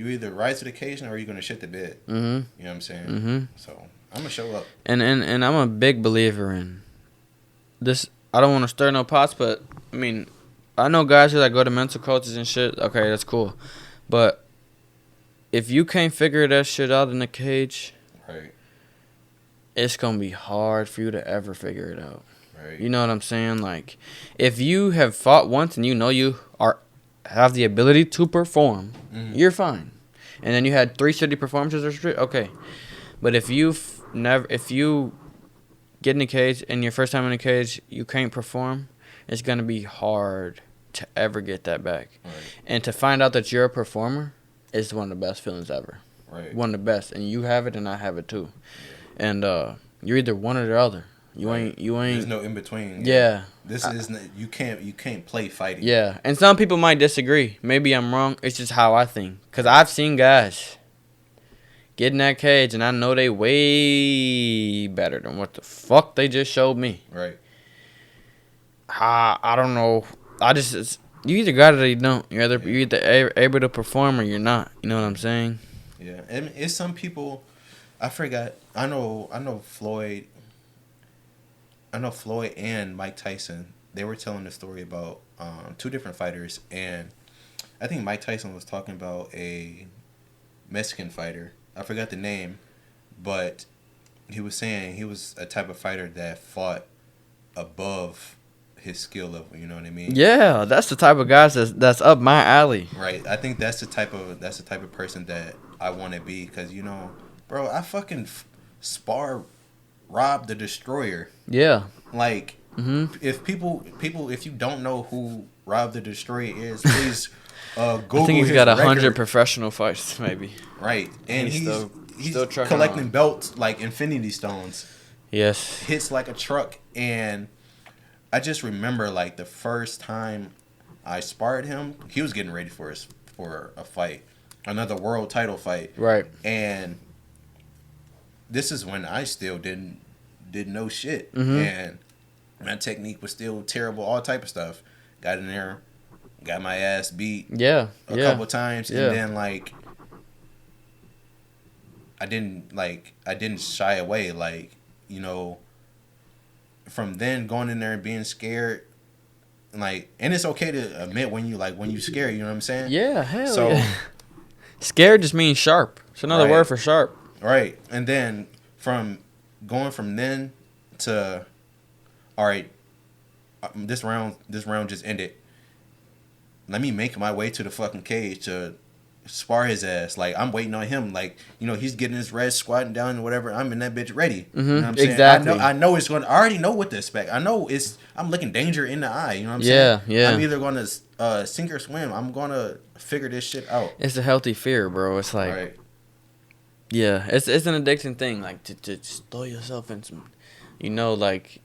either rise to the occasion or you're gonna shit the bed. You know what I'm saying? So I'm gonna show up. And I'm a big believer in this. I don't want to stir no pots, but I mean, I know guys who like go to mental coaches and shit. Okay, that's cool, but if you can't figure that shit out in the cage, Right. it's gonna be hard for you to ever figure it out. Right. You know what I'm saying? Like, if you have fought once and you know you have the ability to perform, you're fine. And then you had 3 shitty performances or shit, okay. But if you get in the cage and your first time in the cage, you can't perform, it's gonna be hard to ever get that back. Right. And to find out that you're a performer is one of the best feelings ever. Right. One of the best, and you have it, and I have it too. Yeah. And you're either one or the other. You ain't. There's no in between. Yeah. This is you can't play fighting. Yeah, and some people might disagree. Maybe I'm wrong. It's just how I think. Cause I've seen guys get in that cage, and I know they way better than what the fuck they just showed me. Right. I don't know. You either got it or you don't. You're either able to perform or you're not. You know what I'm saying? Yeah, and it's some people. I forgot. I know Floyd. I know Floyd and Mike Tyson. They were telling the story about two different fighters, and I think Mike Tyson was talking about a Mexican fighter. I forgot the name, but he was saying he was a type of fighter that fought above his skill level. You know what I mean? Yeah, that's the type of guys that's up my alley. Right. I think that's the type of person that I want to be, because bro, I fucking spar Rob the Destroyer. Yeah. Like, if people, if you don't know who Rob the Destroyer is, please Google. I think he's his got 100 record. professional fights, maybe. Right, and he's still collecting on. belts like Infinity Stones. Yes. Hits like a truck, and I just remember like the first time I sparred him, he was getting ready for a fight, another world title fight. Right. And this is when I still didn't know shit, Mm-hmm. and my technique was still terrible, all type of stuff. Got in there, got my ass beat a couple times, Yeah. and then like I didn't shy away, like, from then going in there and being scared, like, and it's okay to admit when you scared, you know what I'm saying? Yeah, hell So- yeah. Scared just means sharp. It's another Right. word for sharp. Right. And then from then to, all right, this round just ended. Let me make my way to the fucking cage to spar his ass. Like, I'm waiting on him. Like, he's getting his rest, squatting down and whatever. I'm in that bitch ready. You know what I'm saying? Exactly. I know it's going to, I already know what to expect. I know I'm looking danger in the eye. You know what I'm Yeah, saying? yeah. I'm either going to sink or swim. I'm going to figure this shit out. It's a healthy fear, bro. It's like, Right. yeah, it's an addiction thing. Like, to just throw yourself in some, like,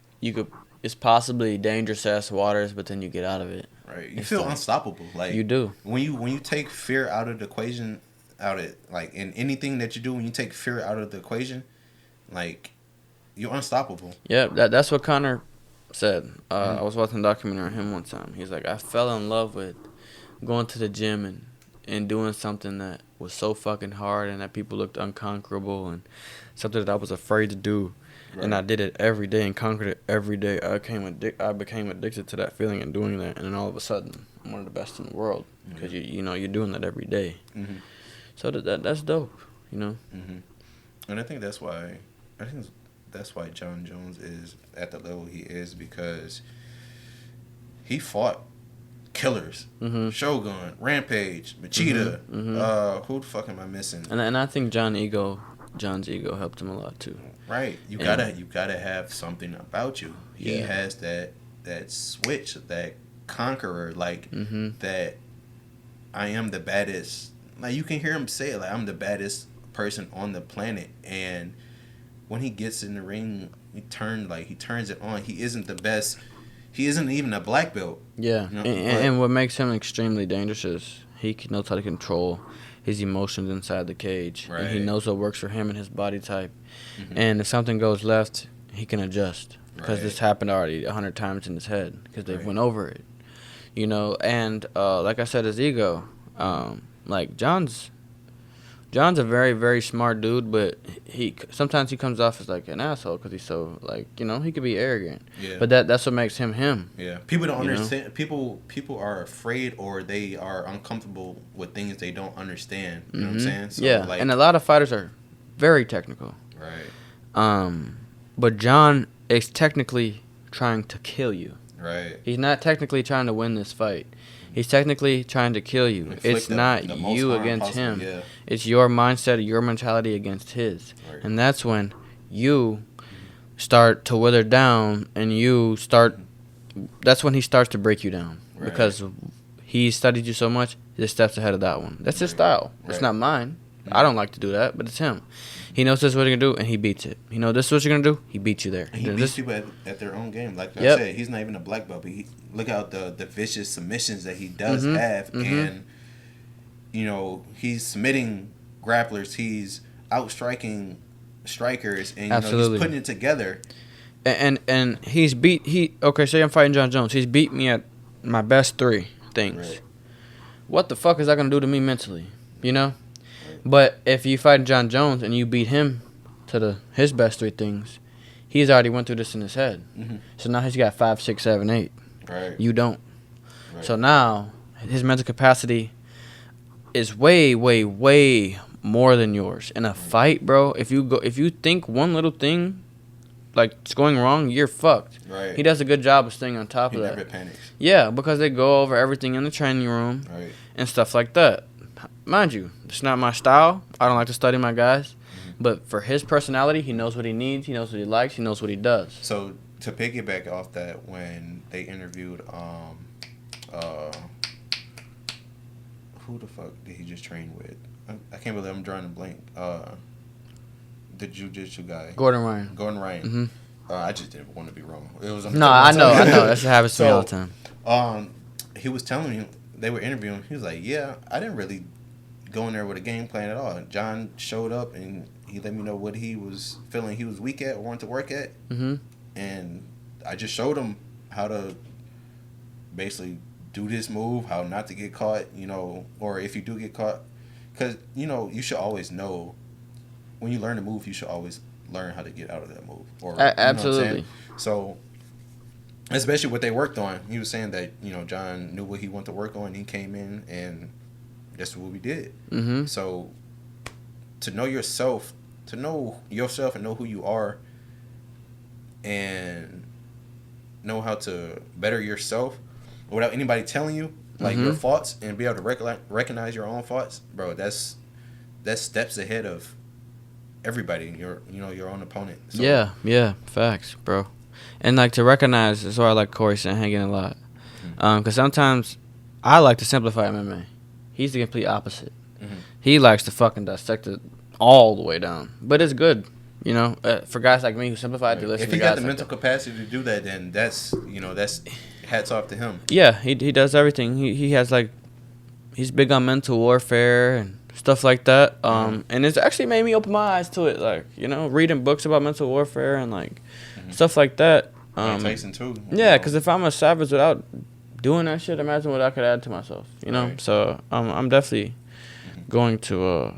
it's possibly dangerous ass waters, but then you get out of it. Right. You It's feel like- unstoppable. Like, You do. when you take fear out of the equation, like in anything that you do, when you take fear out of the equation, like, you're unstoppable. Yeah, that's what Connor said. I was watching a documentary on him one time. He's like, I fell in love with going to the gym and doing something that was so fucking hard and that people looked unconquerable and something that I was afraid to do. Right. And I did it every day and conquered it every day. I became addicted to that feeling and doing that. And then all of a sudden, I'm one of the best in the world because you're doing that every day. Mm-hmm. So that's dope, Mm-hmm. And I think that's why John Jones is at the level he is, because he fought killers. Mm-hmm. Shogun, Rampage, Machida. Mm-hmm. Who the fuck am I missing? And I think John's ego helped him a lot too. Right. You gotta have something about you. He Yeah. has that switch, that conqueror, like, that I am the baddest. Like, you can hear him say it, like, I'm the baddest person on the planet. And when he gets in the ring, he turns it on. He isn't the best. He isn't even a black belt. Yeah, and what makes him extremely dangerous is he knows how to control his emotions inside the cage. Right. And he knows what works for him and his body type. Mm-hmm. And if something goes left, he can adjust. Because Right. this happened already 100 times in his head. Because they've Right. went over it. And like I said, his ego. Like, John's a very, very smart dude, but sometimes he comes off as like an asshole because he's so, like, he could be arrogant. Yeah. But that's what makes him him. Yeah. People don't You know? understand. People are afraid, or they are uncomfortable with things they don't understand. You know what I'm saying? So, Yeah, like, and a lot of fighters are very technical. right. But John is technically trying to kill you. Right. He's not technically trying to win this fight. He's technically trying to kill you. Inflict It's not the most you harm against possible, him. yeah. It's your mindset, your mentality against his. Right. And that's when you start to wither down and you start that's when he starts to break you down Right. because he studied you so much. He's steps ahead of that one. That's his style. It's not mine. I don't like to do that, but it's him. He knows this is what he's gonna do, and he beats it. He knows this is what you're gonna do. He beats you there. And he beats people at their own game. Like I Yep. said, he's not even a black belt. But look out the vicious submissions that he does Mhm. have, Mhm. and you know he's submitting grapplers. He's outstriking strikers, and you know Absolutely. he's putting it together. And he's okay. Say I'm fighting John Jones. He's beat me at my best 3 things. Right. What the fuck is that gonna do to me mentally? You know. But if you fight John Jones and you beat him to his best 3 things, he's already went through this in his head. Mm-hmm. So now he's got 5, 6, 7, 8. Right. You don't. Right. So now his mental capacity is way, way, way more than yours. In a fight, bro, if you think one little thing like it's going wrong, you're fucked. Right. He does a good job of staying on top He of that. never panics. Yeah, because they go over everything in the training room Right. and stuff like that. Mind you, it's not my style. I don't like to study my guys. Mm-hmm. But for his personality, he knows what he needs, he knows what he likes, he knows what he does. So to piggyback off that, when they interviewed who the fuck did he just train with? I can't believe I'm drawing a blank. The jiu-jitsu guy. Gordon Ryan. Gordon Ryan. Mm-hmm. I just didn't want to be wrong. It was No, I know. That's what happens to me all the time. He was telling me, they were interviewing him. He was like, yeah, I didn't really go in there with a game plan at all. John showed up and he let me know what he was feeling he was weak at or wanted to work at. Mm-hmm. And I just showed him how to basically do this move, how not to get caught, you know, or if you do get caught. Because, you know, you should always know, when you learn a move, you should always learn how to get out of that move. Or Absolutely. So, especially what they worked on. He was saying that, you know, John knew what he wanted to work on. He came in and that's what we did. Mm-hmm. So, to know yourself and know who you are and know how to better yourself without anybody telling you like your faults and be able to recognize your own faults, bro, that's steps ahead of everybody, your own opponent. So, yeah, facts, bro. And like to recognize, that's why I like Corey Sandhagen a lot. Because sometimes I like to simplify MMA. He's the complete opposite. Mm-hmm. He likes to fucking dissect it all the way down. But it's good, you know, for guys like me who simplify it to listen if to he guys got the like mental capacity to do that, then that's hats off to him. Yeah, he does everything. He has like, he's big on mental warfare and stuff like that. And it's actually made me open my eyes to it. Like, you know, reading books about mental warfare and like stuff like that. Tyson too. Yeah, because if I'm a savage without doing that shit, imagine what I could add to myself. You know, Right. So I'm definitely going to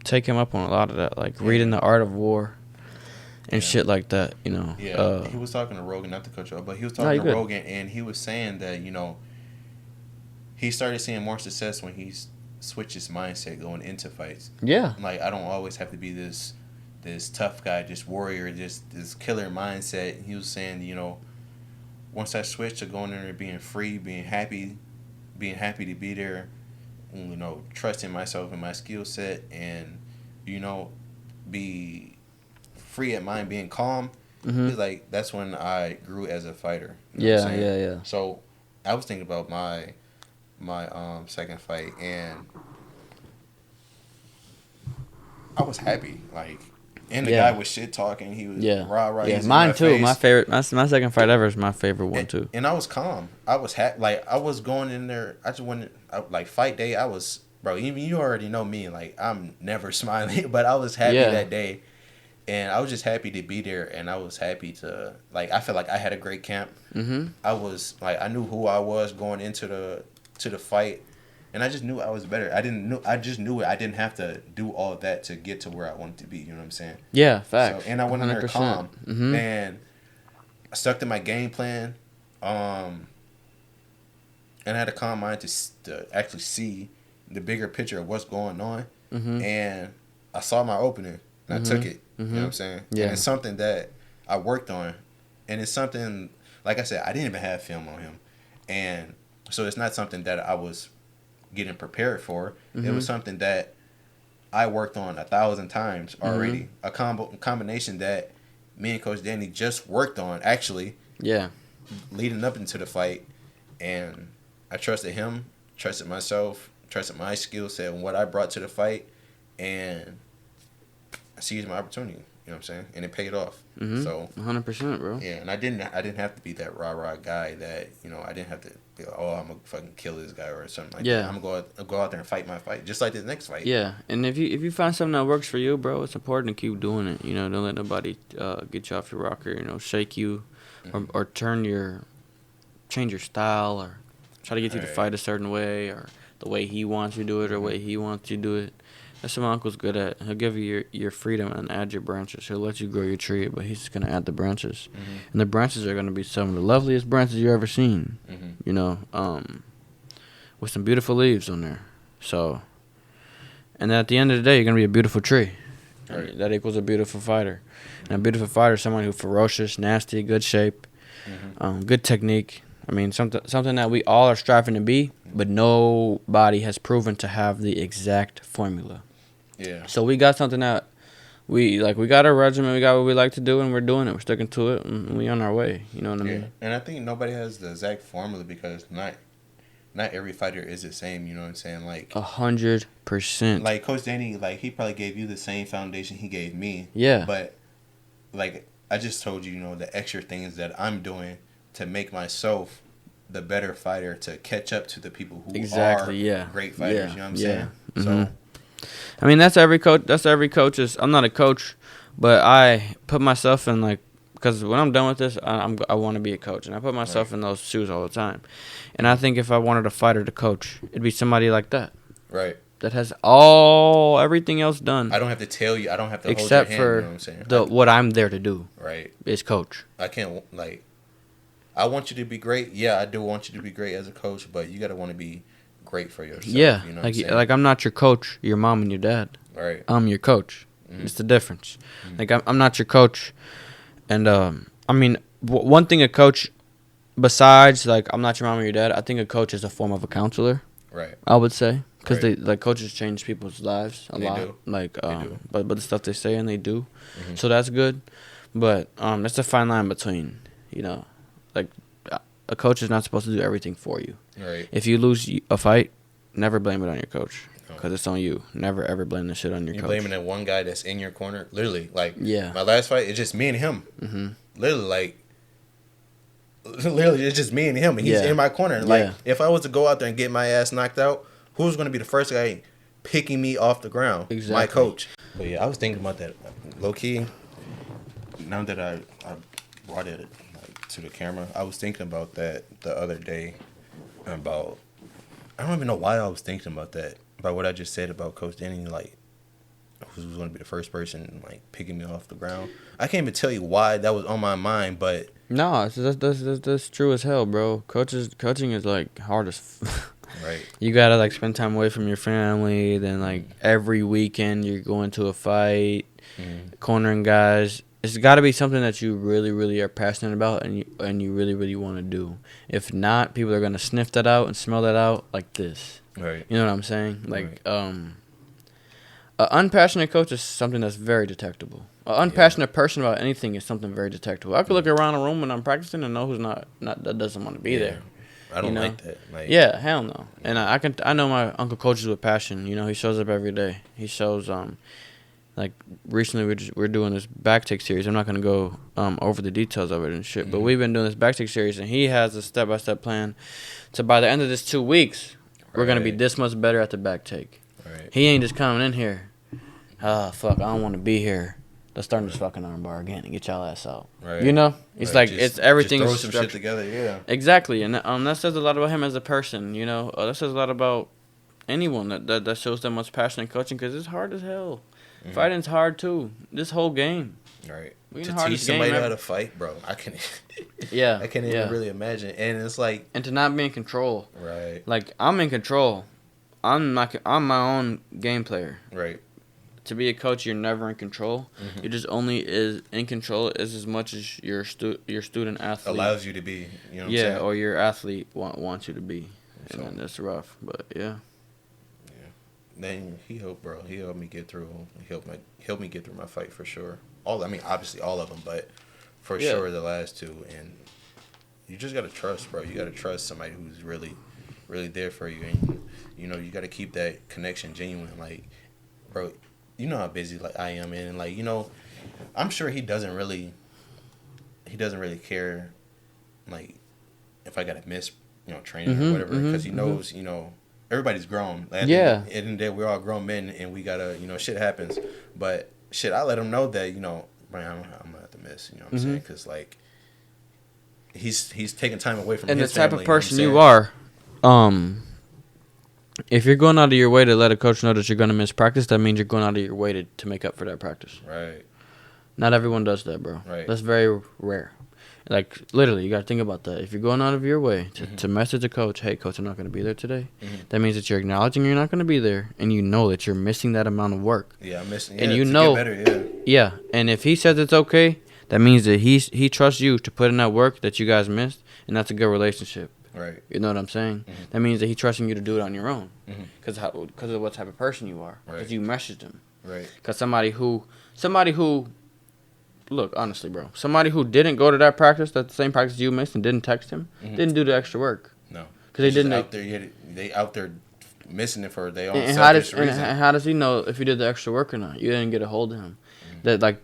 take him up on a lot of that, like reading the art of war and shit like that. You know. Yeah, he was talking to Rogan, not to cut you off, but he was No, talking you're to good. Rogan, and he was saying that, you know, he started seeing more success when he switched his mindset going into fights. Yeah. Like, I don't always have to be this tough guy, just warrior, just this killer mindset. He was saying, you know, once I switched to going in there being free, being happy to be there, you know, trusting myself and my skill set, and, you know, be free at mind, being calm. He's like, that's when I grew as a fighter. You know what I'm saying? Yeah. So I was thinking about my second fight, and I was happy. Like, and the guy was shit talking. He was rah. Yeah, mine too. My favorite. My second fight ever is my favorite one too. And I was calm. I was like, I was going in there. I just wanted, like, fight day. I was, bro. Even you already know me. Like, I'm never smiling, but I was happy that day. And I was just happy to be there, and I was happy to, like, I felt like I had a great camp. I was, like, I knew who I was going into the fight, and I just knew I was better. I just knew it. I didn't have to do all of that to get to where I wanted to be, you know what I'm saying? Yeah, facts. So, and I went in there 100%. calm, and I stuck to my game plan, and I had a calm mind to actually see the bigger picture of what's going on, and I saw my opening, and I took it. You know what I'm saying? Yeah. And it's something that I worked on. And it's something, like I said, I didn't even have film on him. And so it's not something that I was getting prepared for. It was something that I worked on 1,000 times already. A combination that me and Coach Danny just worked on, actually. Yeah. leading up into the fight, and I trusted him, trusted myself, trusted my skill set and what I brought to the fight, and I seized my opportunity. You know what I'm saying? And it paid off. So 100%, bro. yeah, and I didn't have to be that rah guy that, you know, I didn't have to be like, oh, I'm gonna fucking kill this guy or something like that. I'm gonna go out there and fight my fight, just like this next fight. Yeah, and if you find something that works for you, bro, it's important to keep doing it. You know, don't let nobody get you off your rocker. You know, shake you, or change your style, or try to get you to fight a certain way, or the way he wants you to do it, or the way he wants you to do it. That's what my uncle's good at. He'll give you your freedom and add your branches. He'll let you grow your tree, but he's just going to add the branches. And the branches are going to be some of the loveliest branches you've ever seen, you know, with some beautiful leaves on there. So, and then at the end of the day, you're going to be a beautiful tree. Right. That equals a beautiful fighter. And a beautiful fighter is someone who's ferocious, nasty, good shape, good technique. I mean, something that we all are striving to be, but nobody has proven to have the exact formula. Yeah. So we got something that we got our regimen, we got what we like to do, and we're doing it. We're sticking to it, and we on our way. You know what I mean? And I think nobody has the exact formula because not every fighter is the same. You know what I'm saying? Like 100%. Like Coach Danny, like he probably gave you the same foundation he gave me. Yeah. But like I just told you, you know, the extra things that I'm doing to make myself the better fighter to catch up to the people who are great fighters. You know what I'm saying? So. I mean, that's every coach. That's I'm not a coach, but I put myself in, like, because when I'm done with this, I want to be a coach, and I put myself in those shoes all the time. And I think if I wanted a fighter to coach, it'd be somebody like that. Right. That has everything else done. I don't have to tell you. I don't have to except hold your hand, for you know what I'm saying? what I'm there to do. Right. Is coach. I can't, like, I want you to be great. Yeah, I do want you to be great as a coach, but you got to want to be great for yourself. Yeah, you know like I'm not your coach, your mom and your dad. Right. I'm your coach. It's the difference. Like I'm not your coach, and I mean one thing a coach, besides like I'm not your mom or your dad, I think a coach is a form of a counselor. Right. I would say because coaches change people's lives a lot. Do. Like but the stuff they say and they do, so that's good. But that's a fine line between, you know, like a coach is not supposed to do everything for you. Right. If you lose a fight, never blame it on your coach. Because it's on you. Never, ever blame the shit on your coach. You're blaming that one guy that's in your corner. Literally, like, yeah. My last fight, it's just me and him. Literally, it's just me and him. And he's in my corner. Like, if I was to go out there and get my ass knocked out, who's going to be the first guy picking me off the ground? Exactly. My coach. But, yeah, I was thinking about that. Low-key, now that I brought it to the camera, I was thinking about that the other day about... I don't even know why I was thinking about that. About what I just said about Coach Denny, like, who's going to be the first person, like, picking me off the ground. I can't even tell you why that was on my mind, but... No, that's true as hell, bro. Coaching is, like, hard as... Right. You got to, like, spend time away from your family. Then, like, every weekend you're going to a fight, cornering guys. It's got to be something that you really, really are passionate about and you really, really want to do. If not, people are going to sniff that out and smell that out like this. Right. You know what I'm saying? Like, an unpassionate coach is something that's very detectable. An unpassionate person about anything is something very detectable. I could look around a room when I'm practicing and know who's not that doesn't want to be there. I don't like that. Like, yeah, hell no. And I know my uncle coaches with passion. You know, he shows up every day. He shows like recently we're doing this back take series. I'm not gonna go over the details of it and shit, but we've been doing this back take series, and he has a step-by-step plan to by the end of this 2 weeks. We're going to be this much better at the back take. Right. He ain't just coming in here. Fuck, I don't want to be here. Let's start this fucking armbar again and get y'all ass out. Right. You know? It's like, it's everything. Just throw some shit together, yeah. Exactly. And that says a lot about him as a person, you know? That says a lot about anyone that shows that much passion in coaching, because it's hard as hell. Fighting's hard, too. This whole game. Right. To teach somebody how to fight, bro, I can't even really imagine. And it's like... And to not be in control. Right. Like, I'm in control. I'm my own game player. Right. To be a coach, you're never in control. You're just only in control as much as your student athlete allows you to be. You know what I'm saying? Or your athlete wants you to be. And then that's rough, but yeah. Yeah. Then he helped me get through. He helped me get through my fight for sure. Obviously all of them, but for sure the last two. And you just gotta trust, bro. You gotta trust somebody who's really, really there for you, and you know you gotta keep that connection genuine. Like, bro, you know how busy like I am, and like you know, I'm sure he doesn't really care, like if I gotta miss training or whatever, because he knows everybody's grown. Like, Yeah. at the end of the day, we're all grown men, and we gotta shit happens, but shit, I let him know that Brian, I'm gonna have to miss. You know what I'm saying? Because like he's taking time away from and his the type family, of person you you know are, if you're going out of your way to let a coach know that you're going to miss practice, that means you're going out of your way to make up for that practice. Right. Not everyone does that, bro. Right. That's very rare. Like, literally, you got to think about that. If you're going out of your way to message a coach, hey, coach, I'm not going to be there today, that means that you're acknowledging you're not going to be there, and you know that you're missing that amount of work. Yeah, I'm missing. And yeah, you to know, get better, yeah. Yeah, and if he says it's okay, that means that he trusts you to put in that work that you guys missed, and that's a good relationship. Right. You know what I'm saying? That means that he's trusting you to do it on your own, because of what type of person you are, because you messaged him. Right. Because somebody who, look, honestly, bro, somebody who didn't go to that practice, that same practice you missed, and didn't text him, didn't do the extra work. No. Because they didn't. Out there, they out there missing it for their own And selfish reason. and how does he know if you did the extra work or not? You didn't get a hold of him. That like,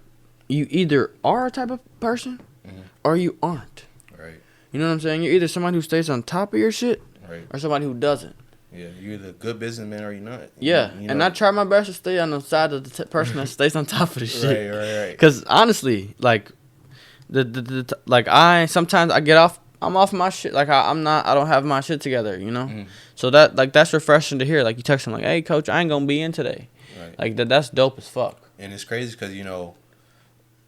you either are a type of person, or you aren't. Right. You know what I'm saying? You're either somebody who stays on top of your shit, right, or somebody who doesn't. Yeah, you're either a good businessman or you're not. Yeah, you and I try my best to stay on the side of the person that stays on top of the shit. Right. Because honestly, like, sometimes I get off. I'm off my shit. Like I don't have my shit together. You know. So that's refreshing to hear. Like you text him like, hey coach, I ain't gonna be in today. Right. Like that's dope as fuck. And it's crazy because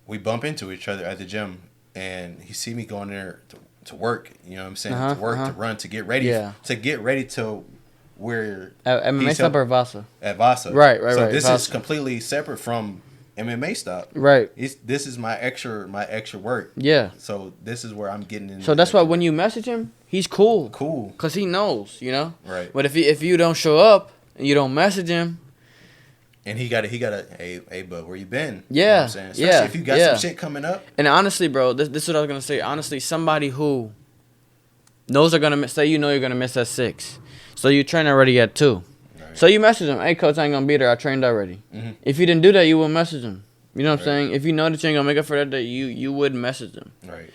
we bump into each other at the gym, and he see me going there to work. You know what I'm saying? To work, to run, to get ready. Yeah. To get ready to where At MMA Stop or Vasa? At Vasa. Right. So this Vasa is completely separate from MMA Stop. Right. This is my extra work. Yeah. So this is where I'm getting in. So that's why when you message him, he's cool. Cool. Cause he knows, Right. But if you don't show up and you don't message him, and he got a hey bud, where you been? Yeah. You know what I'm saying? Especially if you got some shit coming up. And honestly, bro, this is what I was gonna say. Honestly, somebody who knows they're gonna miss, say you're gonna miss at 6, so you train already at 2. Right. So you message him, hey coach, I ain't gonna be there. I trained already. If you didn't do that, you wouldn't message him. You know what I'm saying? If you know that you ain't gonna make up for that day, you wouldn't message them. Right.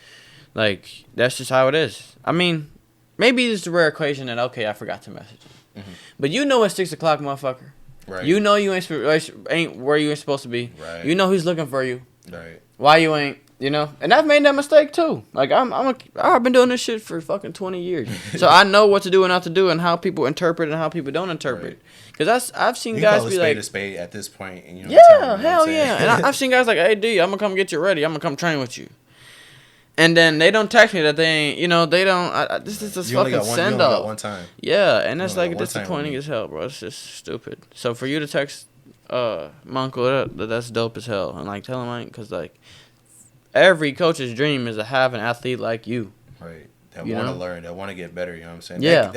Like that's just how it is. I mean, maybe it's a rare occasion that okay, I forgot to message him. But you know it's 6 o'clock, motherfucker. Right. You know you ain't where you ain't supposed to be. Right. You know he's looking for you. Right. Why you ain't? And I've made that mistake too. Like I've been doing this shit for fucking 20 years, so I know what to do and not to do, and how people interpret and how people don't interpret. Because I've seen guys be like, a spade at this point, and hell yeah. And I've seen guys like, hey D, I'm gonna come get you ready. I'm gonna come train with you. And then they don't text me that they ain't, they don't. This is just fucking send off. One time. Yeah, and that's like disappointing as hell, bro. It's just stupid. So for you to text my uncle, that's dope as hell. And like tell him, because like every coach's dream is to have an athlete like you. Right. That want to learn, that want to get better. You know what I'm saying? Yeah.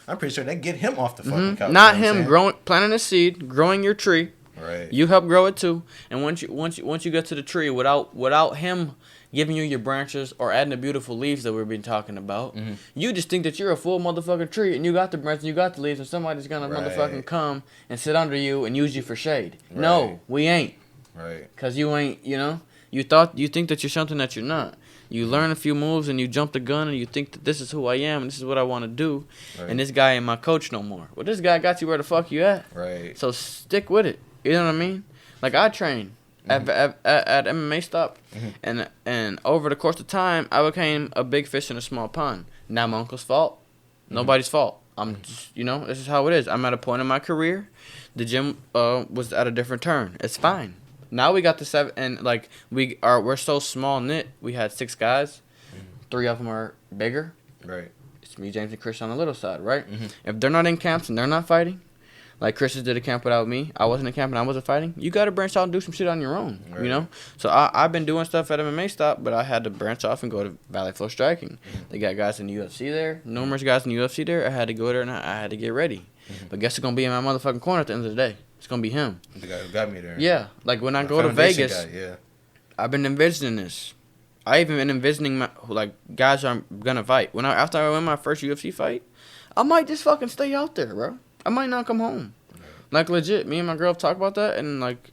I'm pretty sure that get him off the fucking couch. Not him planting a seed, growing your tree. Right. You help grow it too. And once you get to the tree, without him giving you your branches or adding the beautiful leaves that we've been talking about, you just think that you're a full motherfucking tree and you got the branches, you got the leaves, and somebody's gonna motherfucking come and sit under you and use you for shade. Right. No, we ain't. Right. Cause you ain't. You think that you're something that you're not. You learn a few moves and you jump the gun and you think that this is who I am and this is what I want to do. Right. And this guy ain't my coach no more. Well, this guy got you where the fuck you at. Right. So stick with it. You know what I mean? Like I train at MMA Stop, and over the course of time, I became a big fish in a small pond. Not my uncle's fault. Nobody's fault. I'm just, this is how it is. I'm at a point in my career. The gym was at a different turn. It's fine. Now we got the 7, and like we're so small knit. We had 6 guys, 3 of them are bigger. Right. It's me, James, and Chris on the little side, right? If they're not in camps and they're not fighting, like Chris did a camp without me, I wasn't in camp and I wasn't fighting. You got to branch out and do some shit on your own, right. So I've been doing stuff at MMA Stop, but I had to branch off and go to Valley Flow Striking. They got guys in the UFC there, numerous guys in the UFC there. I had to go there and I had to get ready. But guess who's gonna be in my motherfucking corner at the end of the day? It's gonna be him. The guy who got me there. Yeah, like when I go to Vegas, guy, yeah. I've been envisioning this. I even been envisioning guys I'm gonna fight. After I win my first UFC fight, I might just fucking stay out there, bro. I might not come home. Like legit, me and my girl have talked about that, and like,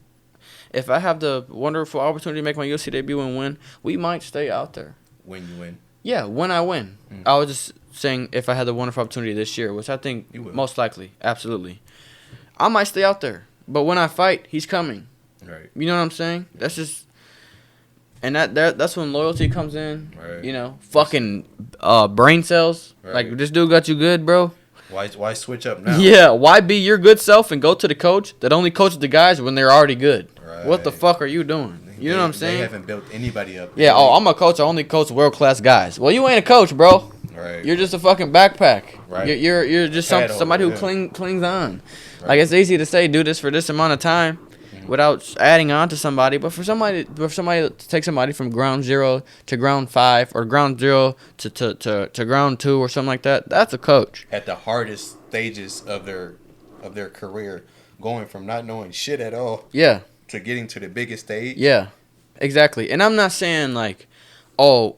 if I have the wonderful opportunity to make my UFC debut and win, we might stay out there. When you win. Yeah, when I win. I was just saying if I had the wonderful opportunity this year, which I think most likely, absolutely, I might stay out there. But when I fight, he's coming. Right. You know what I'm saying? That's just, and that's when loyalty comes in. Right. You know, fucking brain cells. Right. Like, this dude got you good, bro. Why switch up now? Yeah, why be your good self and go to the coach that only coaches the guys when they're already good? Right. What the fuck are you doing? You know what I'm saying? They haven't built anybody up. Yeah, I'm a coach. I only coach world-class guys. Well, you ain't a coach, bro. Right. You're just a fucking backpack. Right. You're just somebody who clings on. Right. Like, it's easy to say do this for this amount of time without adding on to somebody, but for somebody to take somebody from ground 0 to ground 5 or ground 0 to ground 2 or something like that, that's a coach. At the hardest stages of their career, going from not knowing shit at all. Yeah. To getting to the biggest stage. Yeah, exactly. And I'm not saying like, oh,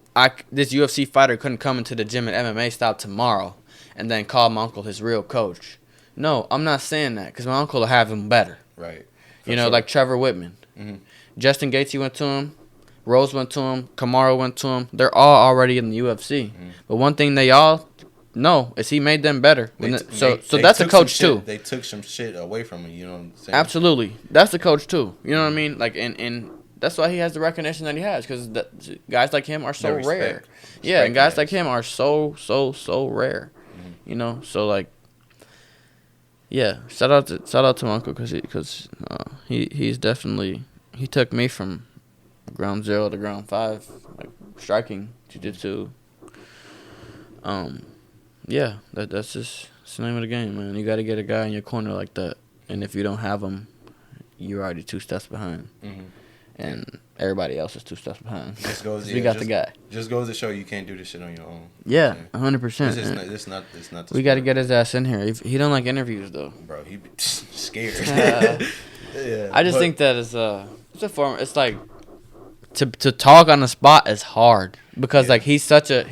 this UFC fighter couldn't come into the gym at MMA stop tomorrow and then call my uncle his real coach. No, I'm not saying that because my uncle will have him better. Right. You know, like Trevor Whitman. Mm-hmm. Justin Gaethje went to him. Rose went to him. Kamaru went to him. They're all already in the UFC. Mm-hmm. But one thing they all know is he made them better. So that's a coach too. They took some shit away from him. You know what I'm saying? Absolutely, that's the coach too. You know what I mean? Like, and that's why he has the recognition that he has because guys like him are so rare. Yeah, and guys like him are so rare. Mm-hmm. You know, so like, yeah. Shout out to my uncle because he's definitely, he took me from ground 0 to ground 5, like striking, jiu-jitsu. Yeah, that's just the name of the game, man. You got to get a guy in your corner like that, and if you don't have him, you're already 2 steps behind, and everybody else is 2 steps behind. We got the guy. Just goes to show you can't do this shit on your own. Yeah, 100%. It's not. We got to get his ass in here. He don't like interviews though. Bro, he be scared. Yeah, I just think that it's a form. It's like to talk on the spot is hard because like he's such a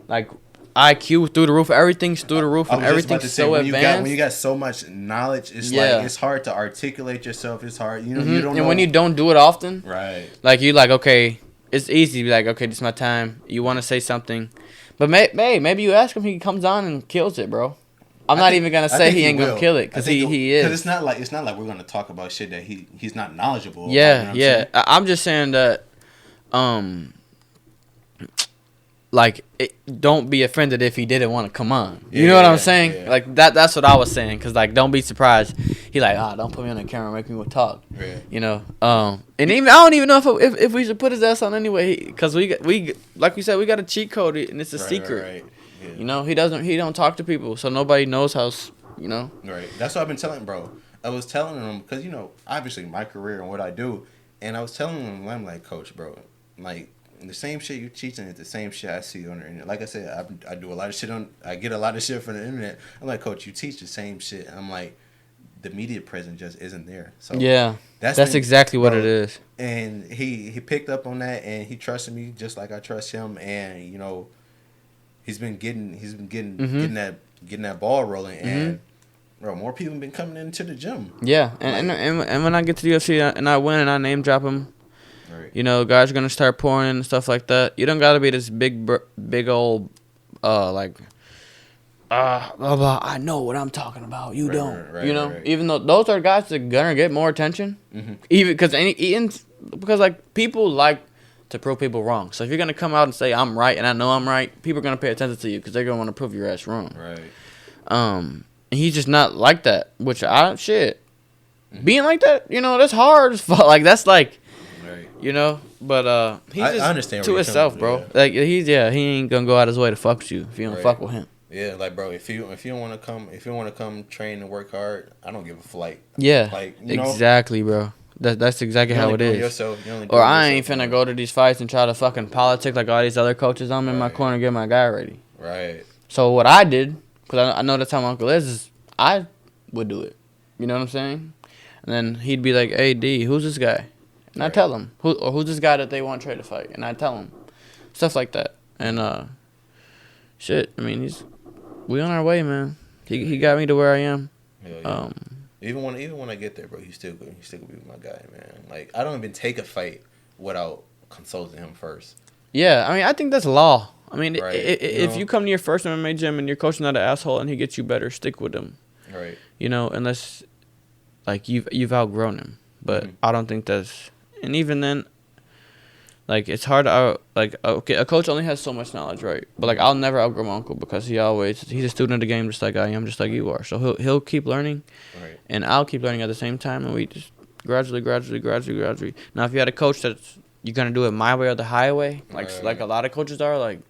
like IQ through the roof. Everything's through the roof and everything's so advanced. When you got so much knowledge, it's like it's hard to articulate yourself. It's hard, you know. You don't. And when you don't do it often, right? Like you like okay, it's easy to be like okay, this is my time. You want to say something, but maybe you ask him, he comes on and kills it, bro. I'm not even gonna say he ain't gonna kill it because he is. Because it's not like we're gonna talk about shit that he's not knowledgeable about, yeah, you know what I'm just saying that like don't be offended if he didn't want to come on. You know what I'm saying? Yeah. Like that's what I was saying because like don't be surprised. He like don't put me on the camera, make me talk. Yeah. You know. And even I don't even know if we should put his ass on anyway because we like you said we got a cheat code and it's a secret. Right. Yeah. You know, he don't talk to people, so nobody knows how, you know. Right. That's what I've been telling bro. I was telling him, because, you know, obviously my career and what I do, and I was telling him, I'm like, coach, bro, like, the same shit you're teaching is the same shit I see on the internet. Like I said, I do a lot of shit I get a lot of shit from the internet. I'm like, coach, you teach the same shit. I'm like, the media presence just isn't there. So yeah, that's exactly what it is. And he picked up on that, and he trusted me just like I trust him, and, you know, He's been getting that ball rolling, and bro, more people have been coming into the gym. Yeah, and when I get to the UFC and I win and I name drop him, right. You know, guys are gonna start pouring in and stuff like that. You don't gotta be this big old blah blah. I know what I'm talking about. You don't. Right, you know, even though those are guys that are gonna get more attention, even because like people like to prove people wrong. So if you're going to come out and say, I'm right, and I know I'm right, people are going to pay attention to you because they're going to want to prove your ass wrong. Right. And he's just not like that, which being like that, you know, that's hard as fuck. Like, that's like, right. You know, but he's just I understand to himself, bro. Yeah. Like, he ain't going to go out his way to fuck with you if you don't fuck with him. Yeah, like, bro, if you don't want to come train and work hard, I don't give a flight. Yeah, like, you know, exactly, bro. That's exactly how it is. Or I ain't finna go to these fights and try to fucking politic like all these other coaches. I'm in my corner get my guy ready. Right. So what I did, because I know that's how my uncle is I would do it. You know what I'm saying? And then he'd be like, hey, D, who's this guy? And I tell him who's this guy that they want to trade to fight, and I tell him stuff like that. And shit. I mean, we on our way, man. He got me to where I am. Hell yeah. Even when I get there, bro, he's still gonna be my guy, man. Like I don't even take a fight without consulting him first. Yeah, I mean, I think that's law. I mean, Right. if you come to your first MMA gym and your coach is not an asshole and he gets you better, stick with him. Right. You know, unless like you've outgrown him. But I don't think that's. And even then, like it's hard to okay, a coach only has so much knowledge, right? But like I'll never outgrow my uncle because he's a student of the game just like I am, just like you are. So he'll keep learning, Right. and I'll keep learning at the same time, and we just gradually. Now, if you had a coach that's you're gonna do it my way or the highway, like a lot of coaches are, like,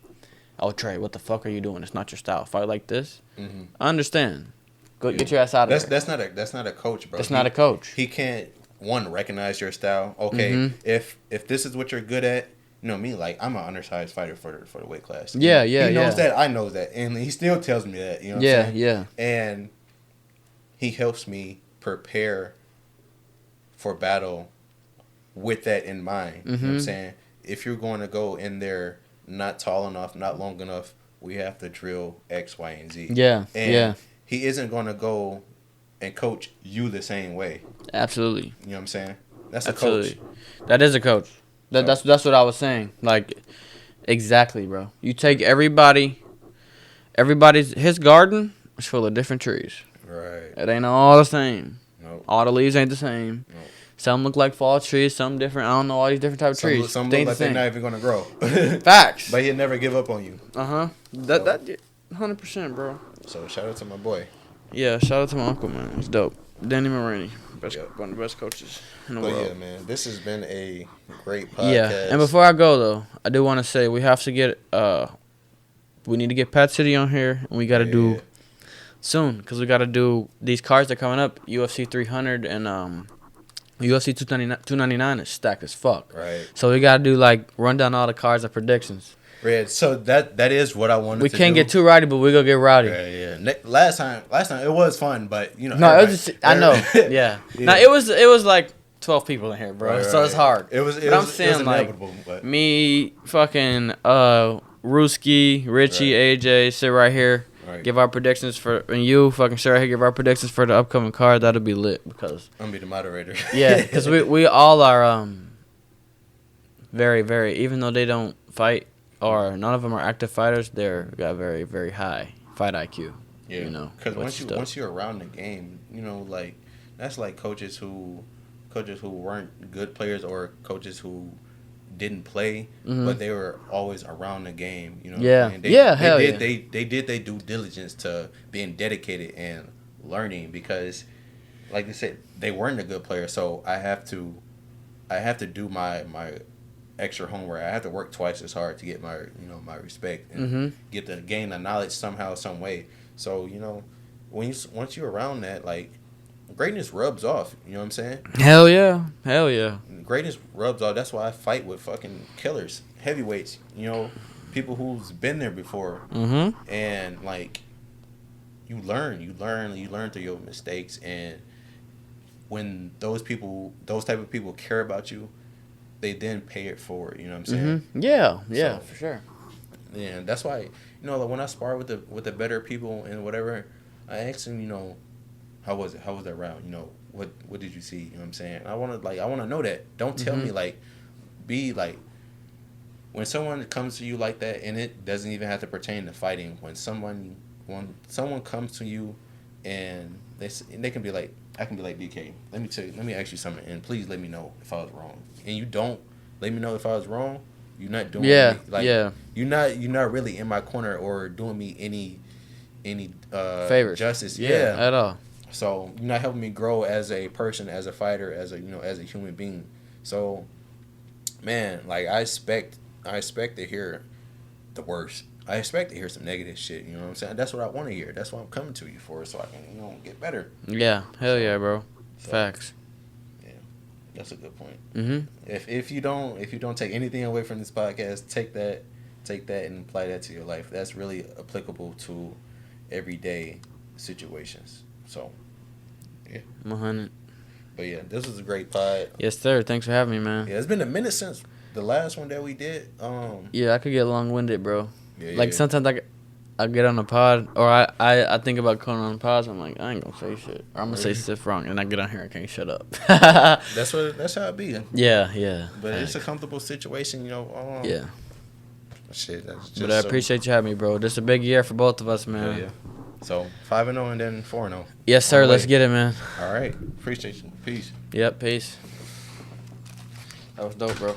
oh Trey, what the fuck are you doing? It's not your style. Fight like this. I understand. Go get your ass out of there. That's not a coach, bro. That's not a coach. He can't recognize your style. Okay, if this is what you're good at, you know me, like I'm an undersized fighter for the weight class. Yeah. He knows that. I know that, and he still tells me that. You know. What I'm saying? Yeah. And he helps me prepare for battle with that in mind. You know what I'm saying? If you're going to go in there not tall enough, not long enough, we have to drill X, Y, and Z. Yeah. And he isn't going to go and coach you the same way. Absolutely. You know what I'm saying? That's Absolutely. a coach. That is a coach. That's what I was saying. Like, exactly, bro. You take everybody's his garden is full of different trees. Right. It ain't all the same. Nope. All the leaves ain't the same. Nope. Some look like fall trees, some different. I don't know, all these different types of trees. Some look like they're not even going to grow. Facts. But he'll never give up on you. That 100%, bro. So shout out to my boy. Yeah, shout out to my uncle, man. He's dope. Danny Marini, one of the best coaches in the world. Yeah, man, this has been a great podcast. Yeah, and before I go though, I do want to say we have to get we need to get Pat City on here, and we got to do soon because we got to do these cards that are coming up. UFC 300 and UFC 299 is stacked as fuck. Right. So we got to do like run down all the cards and predictions. Red. So that is what I wanted. We to can't do. get too rowdy, but we gonna get rowdy. Yeah. Last time it was fun, but you know. No, it was just, I know. Yeah. No, it was like 12 people in here, bro. Right, so it's hard. I'm saying like but. Me, fucking Ruski, Richie, AJ sit right here. Right. Give our predictions and you fucking sit right here. Give our predictions for the upcoming card. That'll be lit because I'm gonna be the moderator. Yeah, because we all are very, very, even though they don't fight. Or none of them are active fighters. They're got very, very high fight IQ. Yeah, you know, because once you're around the game, you know, like that's like coaches who weren't good players or coaches who didn't play, but they were always around the game. You know, yeah, they did their due diligence to being dedicated and learning because, like I said, they weren't a good player. So I have to do my extra homework. I have to work twice as hard to get my respect and get to gain the knowledge somehow, some way. So once you're around that, like greatness rubs off. You know what I'm saying? Hell yeah. Greatness rubs off. That's why I fight with fucking killers, heavyweights. You know, people who's been there before, and like you learn through your mistakes, and when those type of people care about you, they then pay it forward. You know what I'm saying? Yeah, so, for sure. Yeah, that's why like when I spar with the better people and whatever, I ask them, how was it? How was that round? What did you see? You know what I'm saying? I want to know that. Don't tell me be like when someone comes to you like that, and it doesn't even have to pertain to fighting. When someone comes to you, and they can be like, I can be like, BK, let me ask you something, and please let me know if I was wrong. And you don't let me know if I was wrong, you're not doing you're not really in my corner or doing me any favors, justice. Yeah, at all. So you're not helping me grow as a person, as a fighter, as a human being. So, man, like I expect to hear the worst. I expect to hear some negative shit. You know what I'm saying? That's what I want to hear. That's what I'm coming to you for, so I can get better. Yeah, hell yeah, bro. So, facts. Yeah, that's a good point. If you don't take anything away from this podcast, take that and apply that to your life. That's really applicable to everyday situations. So, yeah. 100. But yeah, this was a great pod. Yes, sir. Thanks for having me, man. Yeah, it's been a minute since the last one that we did. Yeah, I could get long-winded, bro. Yeah, Like, sometimes I get on a pod, or I think about going on a pod, so I'm like, I ain't gonna say shit. Or I'm gonna say stuff wrong, and I get on here and can't shut up. That's how it be. Yeah. But it's a comfortable situation, you know. Yeah. Shit, that's just But I appreciate you having me, bro. This is a big year for both of us, man. Yeah. So 5-0 and then 4-0. Yes, sir. Let's get it, man. All right. Appreciate you. Peace. Yep. Peace. That was dope, bro.